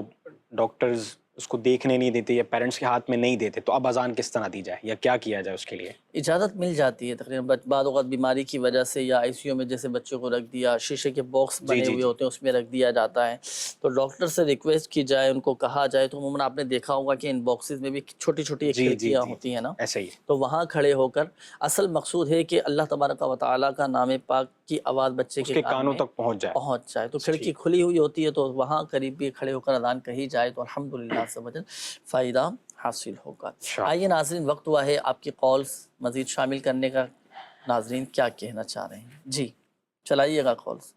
ڈاکٹرز اس کو دیکھنے نہیں دیتے یا پیرنٹس کے ہاتھ میں نہیں دیتے، تو اب اذان کس طرح دی جائے یا کیا کیا جائے اس کے لیے؟ اجازت مل جاتی ہے تقریباً، بعض اوقات بیماری کی وجہ سے یا آئی سی یو میں جیسے بچوں کو رکھ دیا، شیشے کے باکس بنے ہوئے ہوتے ہیں اس میں رکھ دیا جاتا ہے، تو ڈاکٹر سے ریکویسٹ کی جائے، ان کو کہا جائے، تو عموماً آپ نے دیکھا ہوگا کہ ان باکسز میں بھی چھوٹی چھوٹی کھڑکیاں ہوتی ہیں نا، ایسا ہی تو وہاں کھڑے ہو کر اصل مقصود ہے کہ اللہ تبارک و تعالیٰ کا نام پاک کی آواز بچے کے کانوں تک پہنچ جائے، تو کھڑکی کھلی ہوئی ہوتی ہے تو وہاں قریب بھی کھڑے ہو کر اذان کہی جائے تو الحمدللہ سمجھ فائدہ حاصل ہوگا۔ آئیے ناظرین، وقت ہوا ہے آپ کی کالز مزید شامل کرنے کا، ناظرین کیا کہنا چاہ رہے ہیں؟ جی چلائیے گا کالز۔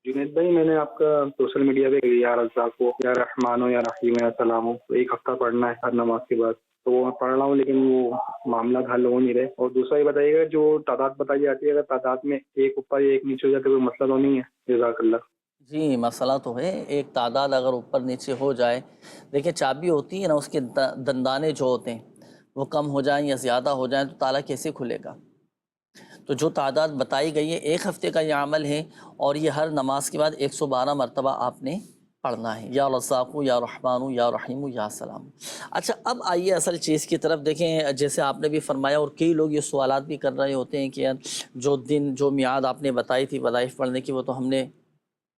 جنید بھائی، میں نے آپ کا سوشل میڈیا پہ یا رزاق ہو یا رحمان ہو یا رحیم یا سلام ہو، تو 1 ہفتہ پڑھنا ہے ہر نماز کے بعد، تو وہ میں پڑھ رہا ہوں لیکن وہ معاملات حل ہو نہیں رہے۔ اور دوسرا یہ بتائیے گا جو تعداد بتائی جاتی ہے، اگر تعداد میں 1 اوپر یا 1 نیچے ہو جائے تو کوئی مسئلہ تو نہیں ہے؟ جزاک اللہ۔ جی مسئلہ تو ہے، ایک تعداد اگر اوپر نیچے ہو جائے، دیکھیں چابی ہوتی ہے نا، اس کے دندانے جو ہوتے ہیں وہ کم ہو جائیں یا زیادہ ہو جائیں تو تالا کیسے کھلے گا؟ تو جو تعداد بتائی گئی ہے 1 ہفتے کا یہ عمل ہے، اور یہ ہر نماز کے بعد 112 مرتبہ آپ نے پڑھنا ہے، یا رزاق یا رحمان یا رحیم یا سلام۔ اچھا اب آئیے اصل چیز کی طرف۔ دیکھیں جیسے آپ نے بھی فرمایا اور کئی لوگ یہ سوالات بھی کر رہے ہوتے ہیں کہ جو میعاد آپ نے بتائی تھی وظائف پڑھنے کی، وہ تو ہم نے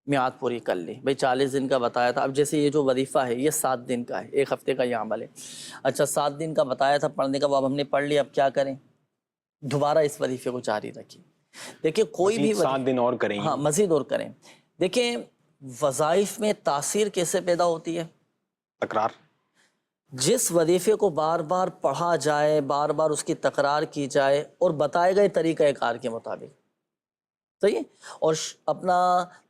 میعاد پوری کر لی، بھئی 40 دن کا بتایا تھا، اب جیسے یہ جو وظیفہ ہے یہ 7 دن کا ہے، 1 ہفتے کا یہ عمل ہے، اچھا 7 دن کا بتایا تھا پڑھنے کا، وہ اب ہم نے پڑھ لیا، اب کیا کریں؟ دوبارہ اس وظیفے کو جاری رکھیں۔ دیکھیں کوئی بھی 7 دن اور کریں، ہاں مزید اور کریں۔ دیکھیں وظائف میں تاثیر کیسے پیدا ہوتی ہے؟ تکرار۔ جس وظیفے کو بار بار پڑھا جائے، بار بار اس کی تکرار کی جائے اور بتائے گئے طریقہ کار کے مطابق، صحیح ہے، اور اپنا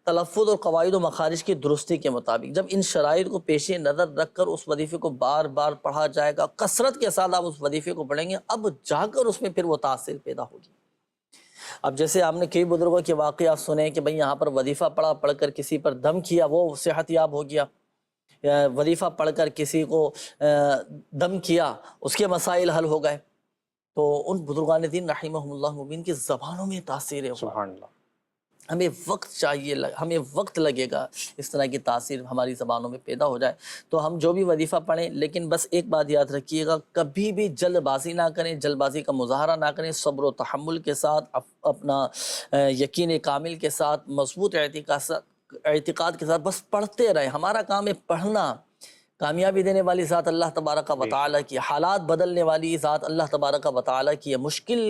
تلفظ اور قواعد و مخارج کی درستی کے مطابق، جب ان شرائط کو پیش نظر رکھ کر اس وظیفے کو بار بار پڑھا جائے گا، کثرت کے ساتھ آپ اس وظیفے کو پڑھیں گے، اب جا کر اس میں پھر وہ تاثیر پیدا ہوگی۔ اب جیسے آپ نے کئی بزرگوں کے واقعات سنے کہ بھئی یہاں پر وظیفہ پڑھ کر کسی پر دم کیا، وہ صحت یاب ہو گیا، وظیفہ پڑھ کر کسی کو دم کیا، اس کے مسائل حل ہو گئے، تو ان بزرگان دین رحمہم اللہ مبین کی زبانوں میں تاثیر ہے۔ سبحان اللہ۔ ہمیں وقت چاہیے، ہمیں وقت لگے گا اس طرح کی تاثیر ہماری زبانوں میں پیدا ہو جائے، تو ہم جو بھی وظیفہ پڑھیں، لیکن بس ایک بات یاد رکھیے گا، کبھی بھی جلد بازی نہ کریں، جلد بازی کا مظاہرہ نہ کریں، صبر و تحمل کے ساتھ، اپنا یقین کامل کے ساتھ، مضبوط اعتقاد کے ساتھ بس پڑھتے رہیں۔ ہمارا کام ہے پڑھنا۔ کامیابی دینے والی ذات اللہ تبارک و تعالیٰ کی، حالات بدلنے والی ذات اللہ تبارک و تعالیٰ کی ہے، مشکل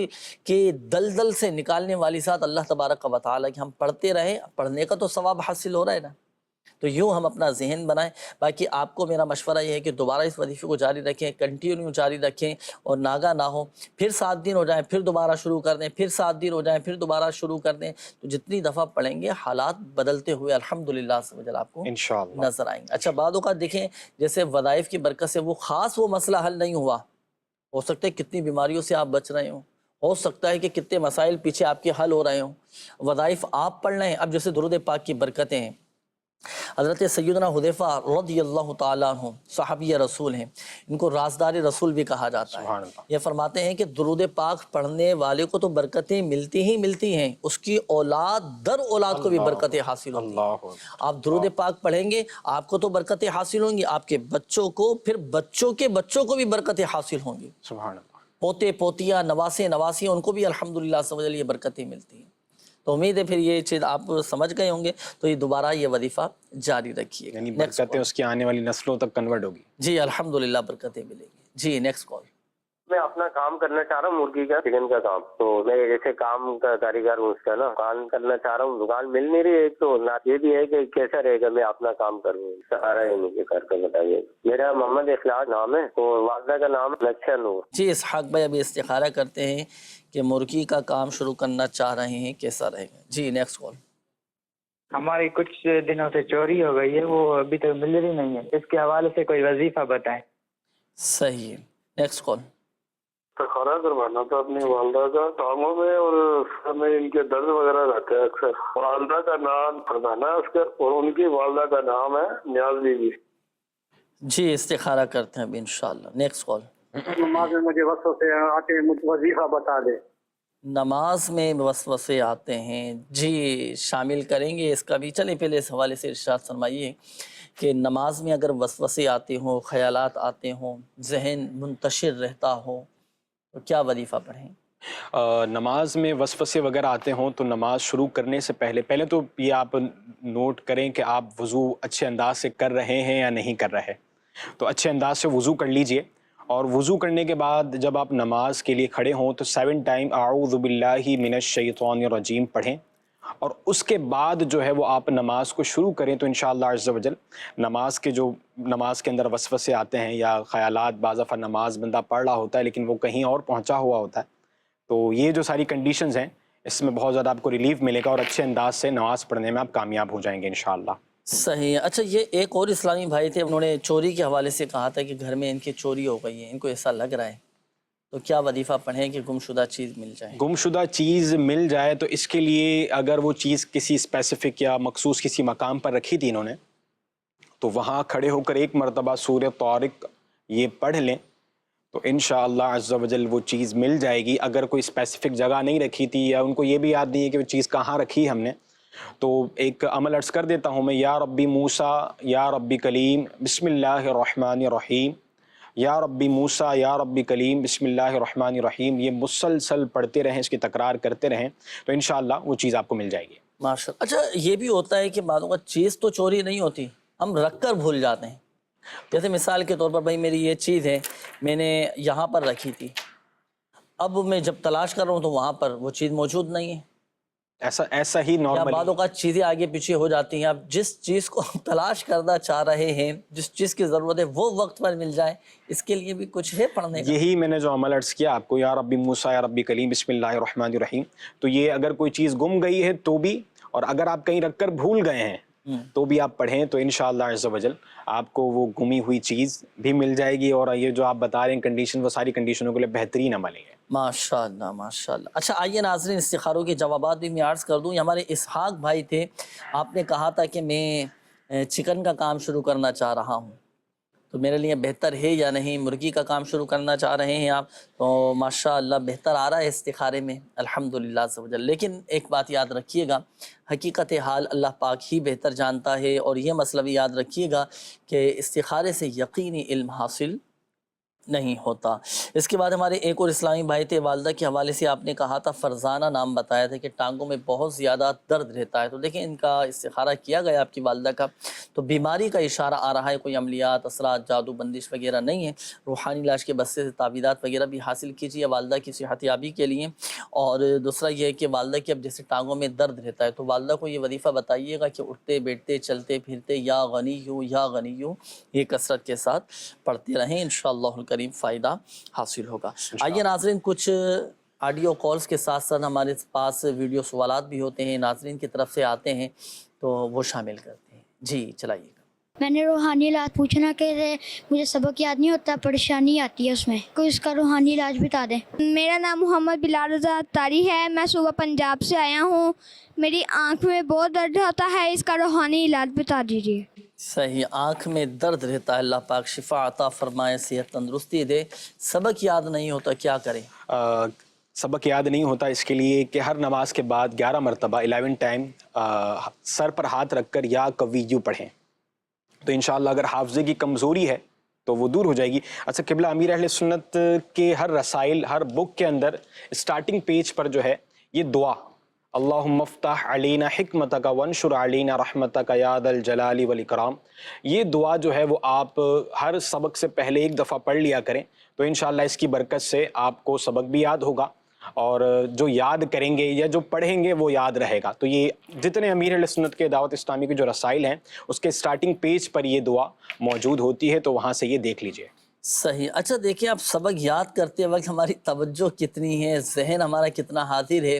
کے دلدل سے نکالنے والی ذات اللہ تبارک و تعالیٰ کی۔ ہم پڑھتے رہیں، پڑھنے کا تو ثواب حاصل ہو رہا ہے نا، تو یوں ہم اپنا ذہن بنائیں۔ باقی آپ کو میرا مشورہ یہ ہے کہ دوبارہ اس وظیفے کو جاری رکھیں، کنٹینیو جاری رکھیں، اور ناگا نہ ہو، پھر 7 دن ہو جائیں پھر دوبارہ شروع کر دیں، پھر 7 دن ہو جائیں پھر دوبارہ شروع کر دیں، تو جتنی دفعہ پڑھیں گے حالات بدلتے ہوئے الحمدللہ سمجھ آپ کو نظر آئیں گے۔ اچھا بعد اوقات دیکھیں جیسے وظائف کی برکت سے وہ مسئلہ حل نہیں ہوا، ہو سکتا ہے کتنی بیماریوں سے آپ بچ رہے ہوں، ہو سکتا ہے کہ کتنے مسائل پیچھے آپ کے حل ہو رہے ہوں، وظائف آپ پڑھ رہے ہیں۔ اب جیسے درود پاک کی برکتیں ہیں، حضرت سیدنا حذیفہ رضی اللہ تعالیٰ عنہ صحابی رسول ہیں، ان کو رازدار رسول بھی کہا جاتا ہے۔ یہ فرماتے ہیں کہ درود پاک پڑھنے والے کو تو برکتیں ملتی ہی ملتی ہیں، اس کی اولاد در اولاد کو بھی برکتیں حاصل ہوتی ہیں۔ آپ درود پاک پڑھیں گے آپ کو تو برکتیں حاصل ہوں گی، آپ کے بچوں کو، پھر بچوں کے بچوں کو بھی برکتیں حاصل ہوں گی، سبحان اللہ، پوتے پوتیاں نواسے نواسیاں ان کو بھی الحمدللہ سمجھ لیے برکتیں ملتی ہیں۔ تو امید ہے پھر یہ چیز آپ سمجھ گئے ہوں گے، تو یہ دوبارہ یہ وظیفہ جاری رکھیے گا، یعنی برکتیں اس کی آنے والی نسلوں تک کنورٹ ہوگی۔ جی الحمدللہ برکتیں ملیں گی۔ جی نیکسٹ کال۔ میں اپنا کام کرنا چاہ رہا ہوں، مرغی کا چکن کا کام، تو میں جیسے کام کا کاریگر ہوں اس کا نا، دکان کرنا چاہ رہا ہوں، دکان مل نہیں رہی ہے، تو نہ یہ بھی ہے کہ کیسا رہے گا میں اپنا کام کروں، سہارا ہے مجھے کر کے بتائیے۔ میرا محمد اخلاق نام ہے، تو والدہ کا نام لچھا نور۔ جی اسحاق بھائی ابھی استخارہ کرتے ہیں کہ مرغی کا کام شروع کرنا چاہ رہے ہیں، کیسا رہے گا؟ جی نیکسٹ کال۔ ہماری کچھ دنوں سے چوری ہو گئی ہے، وہ ابھی تک مل رہی نہیں ہے، اس کے حوالے سے کوئی وظیفہ بتائیں۔ صحیح ہے، نیکسٹ کال۔ استخارہ کروانا تھا اپنی والدہ کا، ٹانگوں میں اور سر میں ان کے درد وغیرہ رہتا ہے اکثر۔ والدہ کا نام فرمانا ہے اس کا، اور ان کی والدہ کا نام ہے نیاز بی بی۔ جی استخارہ کرتے ہیں ابھی انشاءاللہ۔ Next call. نماز میں مجھے وسوسے آتے ہیں، مجھے وظیفہ بتا دے۔ نماز میں وسوسے آتے ہیں، جی شامل کریں گے اس کا بھی۔ چلیں پہلے اس حوالے سے ارشاد فرمائیے کہ نماز میں اگر وسوسے آتے ہوں، خیالات آتے ہوں، ذہن منتشر رہتا ہو، تو کیا وظیفہ پڑھیں؟ نماز میں وسوسے وغیرہ آتے ہوں تو نماز شروع کرنے سے پہلے تو یہ آپ نوٹ کریں کہ آپ وضو اچھے انداز سے کر رہے ہیں یا نہیں کر رہے، تو اچھے انداز سے وضو کر لیجئے، اور وضو کرنے کے بعد جب آپ نماز کے لیے کھڑے ہوں تو 7 ٹائم اعوذ باللہ من الشیطان الرجیم پڑھیں، اور اس کے بعد جو ہے وہ آپ نماز کو شروع کریں، تو انشاءاللہ عز و جل نماز کے اندر وسوسے آتے ہیں یا خیالات، بعض دفعہ نماز بندہ پڑھ رہا ہوتا ہے لیکن وہ کہیں اور پہنچا ہوا ہوتا ہے، تو یہ جو ساری کنڈیشنز ہیں اس میں بہت زیادہ آپ کو ریلیف ملے گا، اور اچھے انداز سے نماز پڑھنے میں آپ کامیاب ہو جائیں گے انشاءاللہ۔ صحیح ہے۔ اچھا یہ ایک اور اسلامی بھائی تھے، انہوں نے چوری کے حوالے سے کہا تھا کہ گھر میں ان کی چوری ہو گئی ہے، ان کو ایسا لگ رہا ہے، تو کیا وظیفہ پڑھیں کہ گمشدہ چیز مل جائے؟ گمشدہ چیز مل جائے تو اس کے لیے اگر وہ چیز کسی اسپیسیفک یا مخصوص کسی مقام پر رکھی تھی انہوں نے، تو وہاں کھڑے ہو کر ایک مرتبہ سورہ طارق یہ پڑھ لیں تو انشاءاللہ عز و جل وہ چیز مل جائے گی۔ اگر کوئی اسپیسیفک جگہ نہیں رکھی تھی یا ان کو یہ بھی یاد نہیں ہے کہ وہ چیز کہاں رکھی ہم نے، تو ایک عمل عرض کر دیتا ہوں میں، یا ربی موسیٰ یا ربی کلیم بسم اللہ الرحمن الرحیم، یا ربی موسیٰ یا ربی کلیم بسم اللہ الرحمن الرحیم، یہ مسلسل پڑھتے رہیں، اس کی تکرار کرتے رہیں تو انشاءاللہ وہ چیز آپ کو مل جائے گی۔ ماشاءاللہ۔ اچھا یہ بھی ہوتا ہے کہ بعضوں کا چیز تو چوری نہیں ہوتی، ہم رکھ کر بھول جاتے ہیں، جیسے مثال کے طور پر بھائی میری یہ چیز ہے میں نے یہاں پر رکھی تھی، اب میں جب تلاش کر رہا ہوں تو وہاں پر وہ چیز موجود نہیں ہے، ایسا ہی یا نارمل بعض اوقات چیزیں آگے پیچھے ہو جاتی ہیں۔ آپ جس چیز کو تلاش کرنا چاہ رہے ہیں، جس چیز کی ضرورت ہے وہ وقت پر مل جائے، اس کے لیے بھی کچھ ہے پڑھنے کا؟ یہی میں نے جو عمل عرض کیا آپ کو، یا ربی موسیٰ یا ربی کلیم بسم اللہ الرحمن الرحیم، تو یہ اگر کوئی چیز گم گئی ہے تو بھی، اور اگر آپ کہیں رکھ کر بھول گئے ہیں تو بھی آپ پڑھیں، تو انشاءاللہ عز و جل آپ کو وہ گمی ہوئی چیز بھی مل جائے گی، اور یہ جو آپ بتا رہے ہیں کنڈیشن، وہ ساری کنڈیشنوں کے لیے بہترین عمل ہے۔ ماشاءاللہ ماشاءاللہ۔ اچھا آئیے ناظرین استخاروں کے جوابات بھی میں عرض کر دوں۔ یہ ہمارے اسحاق بھائی تھے، آپ نے کہا تھا کہ میں چکن کا کام شروع کرنا چاہ رہا ہوں، تو میرے لیے بہتر ہے یا نہیں؟ مرغی کا کام شروع کرنا چاہ رہے ہیں آپ، تو ماشاءاللہ بہتر آ رہا ہے استخارے میں الحمدللہ عز و جل۔ لیکن ایک بات یاد رکھیے گا، حقیقت حال اللہ پاک ہی بہتر جانتا ہے، اور یہ مسئلہ بھی یاد رکھیے گا کہ استخارے سے یقینی علم حاصل نہیں ہوتا۔ اس کے بعد ہمارے ایک اور اسلامی بھائی تھے، والدہ کے حوالے سے آپ نے کہا تھا، فرزانہ نام بتایا تھا کہ ٹانگوں میں بہت زیادہ درد رہتا ہے، تو دیکھیں ان کا استخارہ کیا گیا آپ کی والدہ کا، تو بیماری کا اشارہ آ رہا ہے، کوئی عملیات، اثرات، جادو بندش وغیرہ نہیں ہے، روحانی علاج کے بستے سے تعویذات وغیرہ بھی حاصل کیجیے والدہ کی صحت یابی کے لیے۔ اور دوسرا یہ ہے کہ والدہ کی اب جیسے ٹانگوں میں درد رہتا ہے تو والدہ کو یہ وظیفہ بتائیے گا کہ اٹھتے بیٹھتے چلتے پھرتے یا غنیو یا غنیو یہ کثرت کے ساتھ پڑھتے رہیں، انشاءاللہ الکریم فائدہ حاصل ہوگا۔ آئیے ناظرین کچھ آڈیو کالز کے ساتھ ساتھ ہمارے پاس ویڈیو سوالات بھی ہوتے ہیں، ناظرین کی طرف سے آتے ہیں تو وہ شامل کرتے ہیں۔ جی چلائیے گا۔ میں نے روحانی علاج پوچھنا کہ مجھے سبق یاد نہیں ہوتا, پریشانی آتی ہے اس میں, کوئی اس کا روحانی علاج بتا دیں. میرا نام محمد بلال رضا تاری ہے, میں صوبہ پنجاب سے آیا ہوں. میری آنکھ میں بہت درد ہوتا ہے, اس کا روحانی علاج بتا دیجیے. صحیح, آنکھ میں درد رہتا ہے, اللہ پاک شفا عطا فرمائے, صحت تندرستی دے. سبق یاد نہیں ہوتا, کیا کریں؟ سبق یاد نہیں ہوتا اس کے لیے کہ ہر نماز کے بعد 11 مرتبہ 11 ٹائم سر پر ہاتھ رکھ کر یا قویو پڑھیں, تو انشاءاللہ اگر حافظے کی کمزوری ہے تو وہ دور ہو جائے گی. اچھا قبلہ, امیر اہل سنت کے ہر رسائل, ہر بک کے اندر سٹارٹنگ پیج پر جو ہے یہ دعا, اللہم افتح علینا حکمتک وانشر علینا رحمتک یا ذا الجلال والاکرام, یہ دعا جو ہے وہ آپ ہر سبق سے پہلے ایک دفعہ پڑھ لیا کریں, تو انشاءاللہ اس کی برکت سے آپ کو سبق بھی یاد ہوگا اور جو یاد کریں گے یا جو پڑھیں گے وہ یاد رہے گا. تو یہ جتنے امیر اہل سنت کے دعوت اسلامی کے جو رسائل ہیں اس کے سٹارٹنگ پیج پر یہ دعا موجود ہوتی ہے, تو وہاں سے یہ دیکھ لیجئے. صحیح. اچھا دیکھیں, آپ سبق یاد کرتے وقت ہماری توجہ کتنی ہے, ذہن ہمارا کتنا حاضر ہے,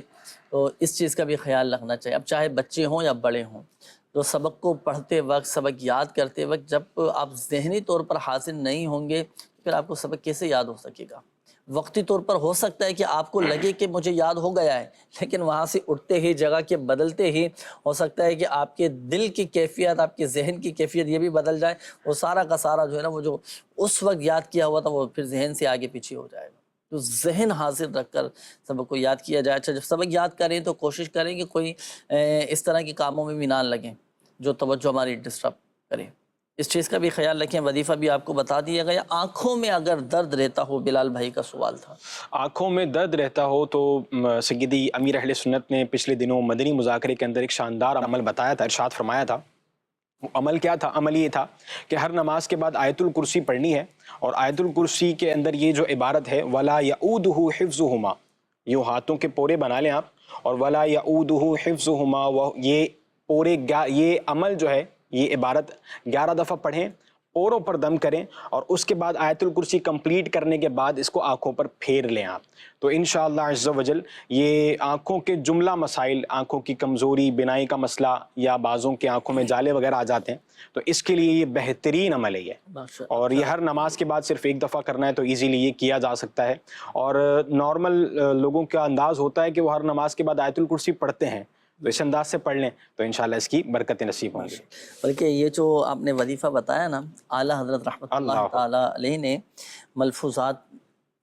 تو اس چیز کا بھی خیال رکھنا چاہیے. اب چاہے بچے ہوں یا بڑے ہوں, تو سبق کو پڑھتے وقت, سبق یاد کرتے وقت جب آپ ذہنی طور پر حاضر نہیں ہوں گے, پھر آپ کو سبق کیسے یاد ہو سکے گا؟ وقتی طور پر ہو سکتا ہے کہ آپ کو لگے کہ مجھے یاد ہو گیا ہے, لیکن وہاں سے اٹھتے ہی, جگہ کے بدلتے ہی ہو سکتا ہے کہ آپ کے دل کی کیفیت, آپ کے ذہن کی کیفیت یہ بھی بدل جائے, وہ سارا کا سارا جو ہے نا, وہ جو اس وقت یاد کیا ہوا تھا وہ پھر ذہن سے آگے پیچھے ہو جائے گا. تو ذہن حاضر رکھ کر سبق کو یاد کیا جائے. اچھا, جب سبق یاد کریں تو کوشش کریں کہ کوئی اس طرح کے کاموں میں بھی نہ لگیں جو توجہ ہماری ڈسٹرب کریں. اس چیز کا بھی خیال رکھیں. وظیفہ بھی آپ کو بتا دیا گیا. آنکھوں میں اگر درد رہتا ہو, بلال بھائی کا سوال تھا, آنکھوں میں درد رہتا ہو تو سیدی امیر اہل سنت نے پچھلے دنوں مدنی مذاکرے کے اندر ایک شاندار عمل بتایا تھا, ارشاد فرمایا تھا. عمل کیا تھا؟ عمل یہ تھا کہ ہر نماز کے بعد آیت الکرسی پڑھنی ہے, اور آیت الکرسی کے اندر یہ جو عبارت ہے وَلَا يَعُودُهُ حِفْظُهُمَا, یوں ہاتھوں کے پورے بنا لیں آپ, اور وَلَا يَعُودُهُ حِفْظُهُمَا, یہ پورے, یہ عمل جو ہے, یہ عبارت 11 دفعہ پڑھیں, پوروں پر دم کریں, اور اس کے بعد آیت الکرسی کمپلیٹ کرنے کے بعد اس کو آنکھوں پر پھیر لیں آپ. تو انشاءاللہ عز و جل یہ آنکھوں کے جملہ مسائل, آنکھوں کی کمزوری, بینائی کا مسئلہ, یا بعضوں کے آنکھوں میں جالے وغیرہ آ جاتے ہیں, تو اس کے لیے یہ بہترین عمل ہے یہ, اور یہ ہر نماز کے بعد صرف ایک دفعہ کرنا ہے, تو ایزیلی یہ کیا جا سکتا ہے. اور نارمل لوگوں کا انداز ہوتا ہے کہ وہ ہر نماز کے بعد آیت الکرسی پڑھتے ہیں, تو اس انداز سے پڑھ لیں تو انشاءاللہ اس کی برکتیں نصیب ہوں گی. بلکہ یہ جو آپ نے وظیفہ بتایا نا, اعلیٰ حضرت رحمۃ اللہ تعالیٰ علیہ نے ملفوظات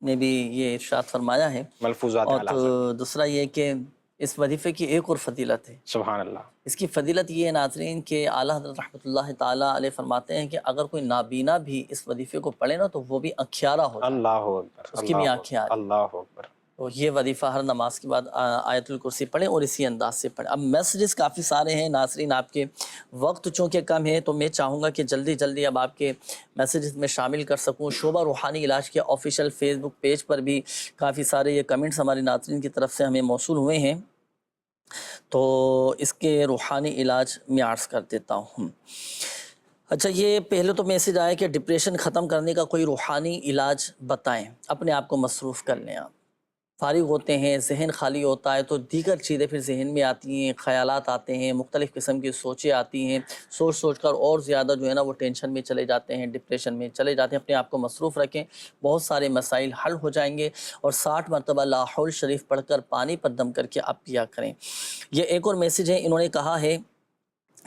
میں بھی یہ ارشاد فرمایا ہے. ملفوظات, اور دوسرا یہ کہ اس وظیفے کی ایک اور فضیلت ہے. سبحان اللہ. اس کی فضیلت یہ ہے ناظرین کہ اعلیٰ حضرت رحمۃ اللہ تعالیٰ علیہ فرماتے ہیں کہ اگر کوئی نابینا بھی اس وظیفے کو پڑھے نا تو وہ بھی آنکھیارا ہو جائے. اللہ اکبر, اس کی بھی آنکھیں آ جائیں. اللہ اکبر. تو یہ وظیفہ ہر نماز کے بعد آیت الکرسی پڑھیں اور اسی انداز سے پڑھیں. اب میسیجز کافی سارے ہیں ناظرین, آپ کے وقت چونکہ کم ہے تو میں چاہوں گا کہ جلدی جلدی اب آپ کے میسیجز میں شامل کر سکوں. شعبہ روحانی علاج کے آفیشیل فیس بک پیج پر بھی کافی سارے یہ کمنٹس ہمارے ناظرین کی طرف سے ہمیں موصول ہوئے ہیں, تو اس کے روحانی علاج میں عرض کر دیتا ہوں. اچھا, یہ پہلے تو میسیج آیا کہ ڈپریشن ختم کرنے کا کوئی روحانی علاج بتائیں. اپنے آپ کو مصروف کر لیں, آپ فارغ ہوتے ہیں, ذہن خالی ہوتا ہے تو دیگر چیزیں پھر ذہن میں آتی ہیں, خیالات آتے ہیں, مختلف قسم کی سوچیں آتی ہیں, سوچ سوچ کر اور زیادہ جو ہے نا وہ ٹینشن میں چلے جاتے ہیں, ڈپریشن میں چلے جاتے ہیں. اپنے آپ کو مصروف رکھیں, بہت سارے مسائل حل ہو جائیں گے. اور 60 مرتبہ لا حول شریف پڑھ کر پانی پر دم کر کے آپ پیا کریں. یہ ایک اور میسیج ہے, انہوں نے کہا ہے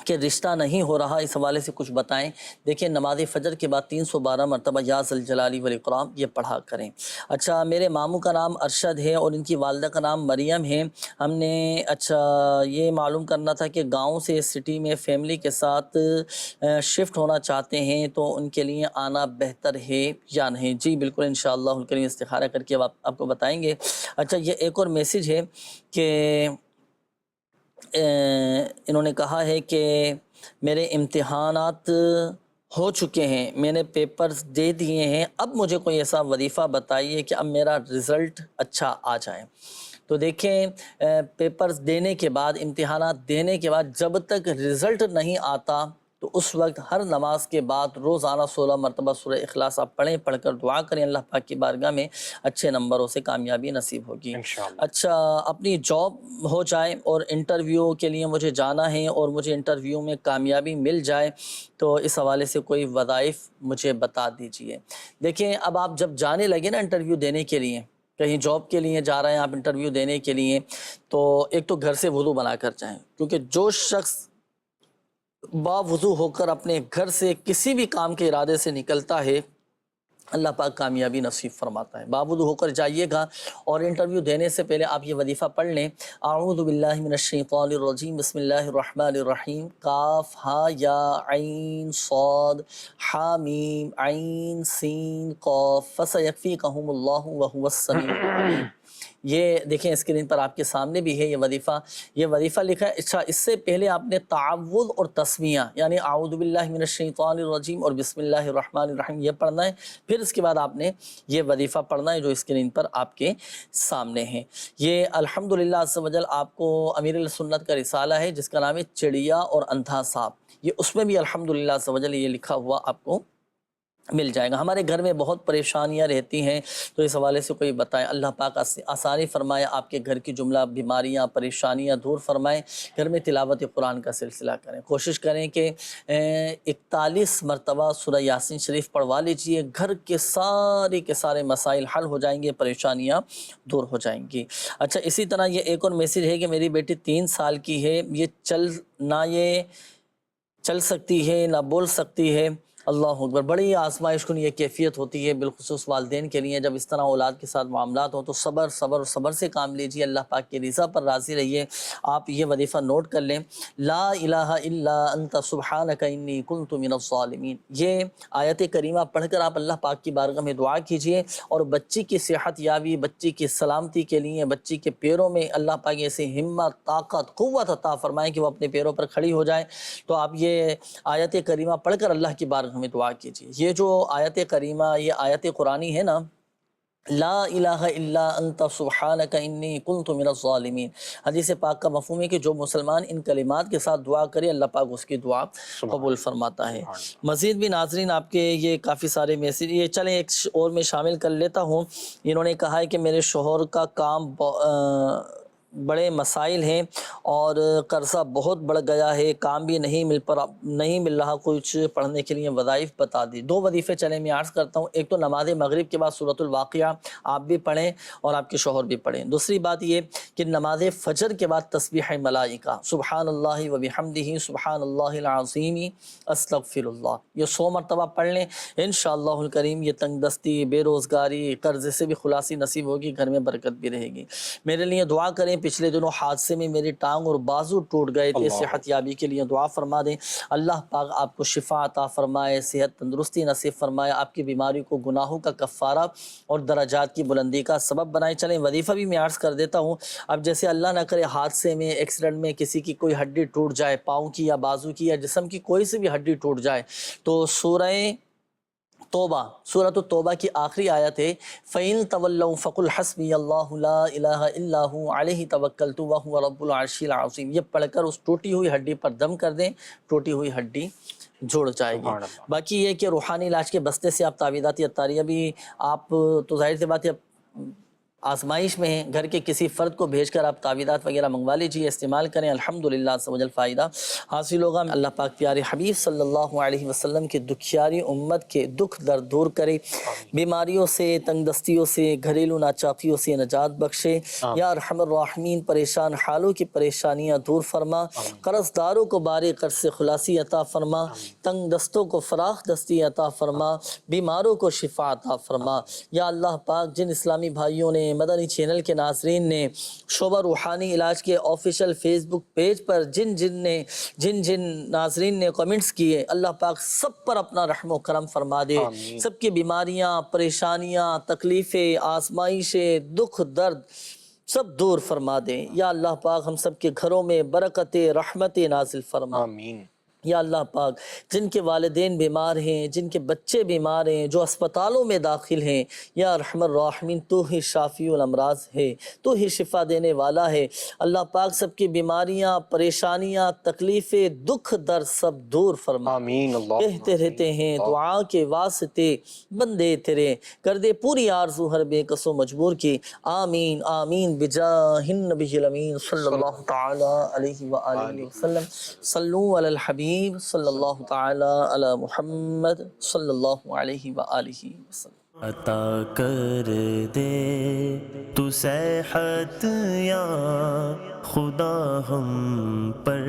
کہ رشتہ نہیں ہو رہا, اس حوالے سے کچھ بتائیں. دیکھیں, نماز فجر کے بعد 312 مرتبہ یا ذا الجلال والاکرام یہ پڑھا کریں. اچھا, میرے ماموں کا نام ارشد ہے اور ان کی والدہ کا نام مریم ہے. ہم نے یہ معلوم کرنا تھا کہ گاؤں سے سٹی میں فیملی کے ساتھ شفٹ ہونا چاہتے ہیں, تو ان کے لیے آنا بہتر ہے یا نہیں؟ جی بالکل, انشاءاللہ الکریم استخارہ کر کے آپ کو بتائیں گے. اچھا, یہ ایک اور میسیج ہے کہ انہوں نے کہا ہے کہ میرے امتحانات ہو چکے ہیں, میں نے پیپرز دے دیے ہیں, اب مجھے کوئی ایسا وظیفہ بتائیے کہ اب میرا رزلٹ اچھا آ جائے. تو دیکھیں, پیپرز دینے کے بعد, امتحانات دینے کے بعد جب تک رزلٹ نہیں آتا تو اس وقت ہر نماز کے بعد روزانہ 16 مرتبہ سورہ اخلاص آپ پڑھ کر دعا کریں، اللہ پاک کی بارگاہ میں اچھے نمبروں سے کامیابی نصیب ہوگی انشاءاللہ۔ اچھا، اپنی جاب ہو جائے اور انٹرویو کے لیے مجھے جانا ہے اور مجھے انٹرویو میں کامیابی مل جائے تو اس حوالے سے کوئی وظائف مجھے بتا دیجئے۔ دیکھیں، اب آپ جب جانے لگے نا انٹرویو دینے کے لیے، کہیں جاب کے لیے جا رہے ہیں آپ انٹرویو دینے کے لیے، تو ایک تو گھر سے وضو بنا کر جائیں، کیونکہ جو شخص باوضو ہو کر اپنے گھر سے کسی بھی کام کے ارادے سے نکلتا ہے اللہ پاک کامیابی نصیب فرماتا ہے۔ باوضو ہو کر جائیے گا اور انٹرویو دینے سے پہلے آپ یہ وظیفہ پڑھ لیں، اعوذ باللہ من الشیطان الرجیم، بسم اللہ الرحمن الرحیم، کاف ہا یا عین صاد حامیم عین سین قاف فسیکفیکہم اللہ وہو السمیع العلیم۔ یہ دیکھیں اسکرین پر آپ کے سامنے بھی ہے یہ وظیفہ لکھا ہے۔ اچھا، اس سے پہلے آپ نے تعوذ اور تسمیہ یعنی اعوذ باللہ من الشیطان الرجیم اور بسم اللہ الرحمن الرحیم یہ پڑھنا ہے، پھر اس کے بعد آپ نے یہ وظیفہ پڑھنا ہے جو اسکرین پر آپ کے سامنے ہے۔ یہ الحمدللہ عز و جل آپ کو امیر السنت کا رسالہ ہے جس کا نام ہے چڑیا اور اندھا سانپ، یہ اس میں بھی الحمدللہ عز و جل یہ لکھا ہوا آپ کو مل جائے گا۔ ہمارے گھر میں بہت پریشانیاں رہتی ہیں تو اس حوالے سے کوئی بتائیں، اللہ پاک آسانی فرمائے، آپ کے گھر کی جملہ بیماریاں پریشانیاں دور فرمائے۔ گھر میں تلاوت قرآن کا سلسلہ کریں، کوشش کریں کہ 41 مرتبہ سورہ یاسین شریف پڑھوا لیجئے، گھر کے سارے مسائل حل ہو جائیں گے، پریشانیاں دور ہو جائیں گی۔ اچھا، اسی طرح یہ ایک اور میسیج ہے کہ میری بیٹی 3 سال کی ہے، یہ چل سکتی ہے نہ بول سکتی ہے، اللہ اکبر۔ بڑی آزمائش کن یہ کیفیت ہوتی ہے بالخصوص والدین کے لیے، جب اس طرح اولاد کے ساتھ معاملات ہوں تو صبر سے کام لیجیے، اللہ پاک کی رضا پر راضی رہیے۔ آپ یہ وظیفہ نوٹ کر لیں، لا الہ الا انت سبحانک انی کنت من الظالمین۔ یہ آیت کریمہ پڑھ کر آپ اللہ پاک کی بارگاہ میں دعا کیجیے، اور بچی کی صحت یابی، بچی کی سلامتی کے لیے، بچی کے پیروں میں اللہ پاک ایسی ہمت، طاقت، قوت عطا فرمائیں کہ وہ اپنے پیروں پر کھڑی ہو جائے۔ تو آپ یہ آیت کریمہ پڑھ کر اللہ کی بارگاہ ہمیں دعا کیجیے۔ یہ جو آیت کریمہ، یہ آیت قرآنی ہے نا، لا الہ الا انت سبحانک انی کنت من الظالمین، حدیث پاک کا مفہوم ہے کہ جو مسلمان ان کلمات کے ساتھ دعا کرے اللہ پاک اس کی دعا قبول فرماتا ہے۔ مزید بھی ناظرین آپ کے یہ کافی سارے میسیج، یہ چلیں ایک اور میں شامل کر لیتا ہوں۔ انہوں نے کہا ہے کہ میرے شوہر کا کام بڑے مسائل ہیں اور قرضہ بہت بڑھ گیا ہے، کام بھی نہیں مل رہا، کچھ پڑھنے کے لیے وظائف بتا دی۔ 2 وظیفے چلیں میں عرض کرتا ہوں، ایک تو نماز مغرب کے بعد سورۃ الواقعہ آپ بھی پڑھیں اور آپ کے شوہر بھی پڑھیں۔ دوسری بات یہ کہ نماز فجر کے بعد تسبیح ملائکہ، سبحان اللہ و بحمدہ سبحان اللہ العظیم استغفر اللہ، یہ 100 مرتبہ پڑھ لیں، انشاءاللہ الکریم یہ تنگ دستی، بے روزگاری، قرضے سے بھی خلاصی نصیب ہوگی، گھر میں برکت بھی رہے گی۔ میرے لیے دعا کریں، پچھلے دنوں حادثے میں میری ٹانگ اور بازو ٹوٹ گئے تھے، صحت یابی کے لیے دعا فرما دیں، اللہ پاک آپ کو شفا عطا فرمائے، صحت تندرستی نصیب فرمائے، آپ کی بیماری کو گناہوں کا کفارہ اور درجات کی بلندی کا سبب بنائے۔ چلیں وظیفہ بھی میں عرض کر دیتا ہوں۔ اب جیسے اللہ نہ کرے حادثے میں، ایکسیڈنٹ میں کسی کی کوئی ہڈی ٹوٹ جائے، پاؤں کی یا بازو کی یا جسم کی کوئی سے بھی ہڈی ٹوٹ جائے، تو سورۃ التوبہ کی آخری آیت ہے فَإِن تَوَلَّوْا فَقُلْ حَسْبِيَ اللَّهُ لَا إِلَٰهَ إِلَّا هُوَ عَلَيْهِ تَوَكَّلْتُ وَهُوَ رَبُّ الْعَرْشِ الْعَظِيمِ، یہ پڑھ کر اس ٹوٹی ہوئی ہڈی پر دم کر دیں، ٹوٹی ہوئی ہڈی جڑ جائے گی۔ باقی یہ کہ روحانی علاج کے بستے سے آپ تعویذات عطاریہ بھی آپ تو ظاہر سی بات ہے آزمائش میں ہیں، گھر کے کسی فرد کو بھیج کر آپ تعویذات وغیرہ منگوا لیجیے، استعمال کریں، الحمدللہ عز و جل فائدہ حاصل ہوگا۔ اللہ پاک پیارے حبیب صلی اللہ علیہ وسلم کے دکھیاری امت کے دکھ درد دور کرے، بیماریوں سے، تنگ دستیوں سے، گھریلو ناچاکیوں سے نجات بخشے، یا ارحم الراحمین پریشان حالوں کی پریشانیاں دور فرما، قرض داروں کو بارے قرض سے خلاصی عطا فرما، تنگ دستوں کو فراخ دستی عطا فرما، بیماروں کو شفا عطا فرما۔ یا اللہ پاک جن اسلامی بھائیوں نے، مدنی چینل کے ناظرین نے، شعبہ روحانی علاج کے آفیشیل فیس بک پیج پر جن ناظرین نے کمنٹس کیے، اللہ پاک سب پر اپنا رحم و کرم فرما دے، سب کی بیماریاں، پریشانیاں، تکلیفیں، آزمائشیں، دکھ درد سب دور فرما دیں۔ یا اللہ پاک ہم سب کے گھروں میں برکت رحمت نازل فرما۔ یا اللہ پاک جن کے والدین بیمار ہیں، جن کے بچے بیمار ہیں، جو اسپتالوں میں داخل ہیں، یا ارحم الراحمین تو ہی شافی الامراض ہے، تو ہی شفا دینے والا ہے۔ اللہ پاک سب کی بیماریاں، پریشانیاں، تکلیفیں، دکھ درد سب دور فرما۔ آمین اللہ۔ کہتے رہتے ہیں دعا کے واسطے بندے تیرے، کر دے پوری آرزو ہر بے کس و مجبور کی۔ آمین آمین بجاہ النبی الامین صلی اللہ تعالی علیہ وآلہ وسلم۔ صلو علی الحبیب صلی اللہ تعالی علی محمد صلی اللہ علیہ وآلہ وسلم۔ عطا کر دے تو صحت یا خدا ہم پر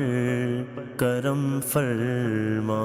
کرم فرما۔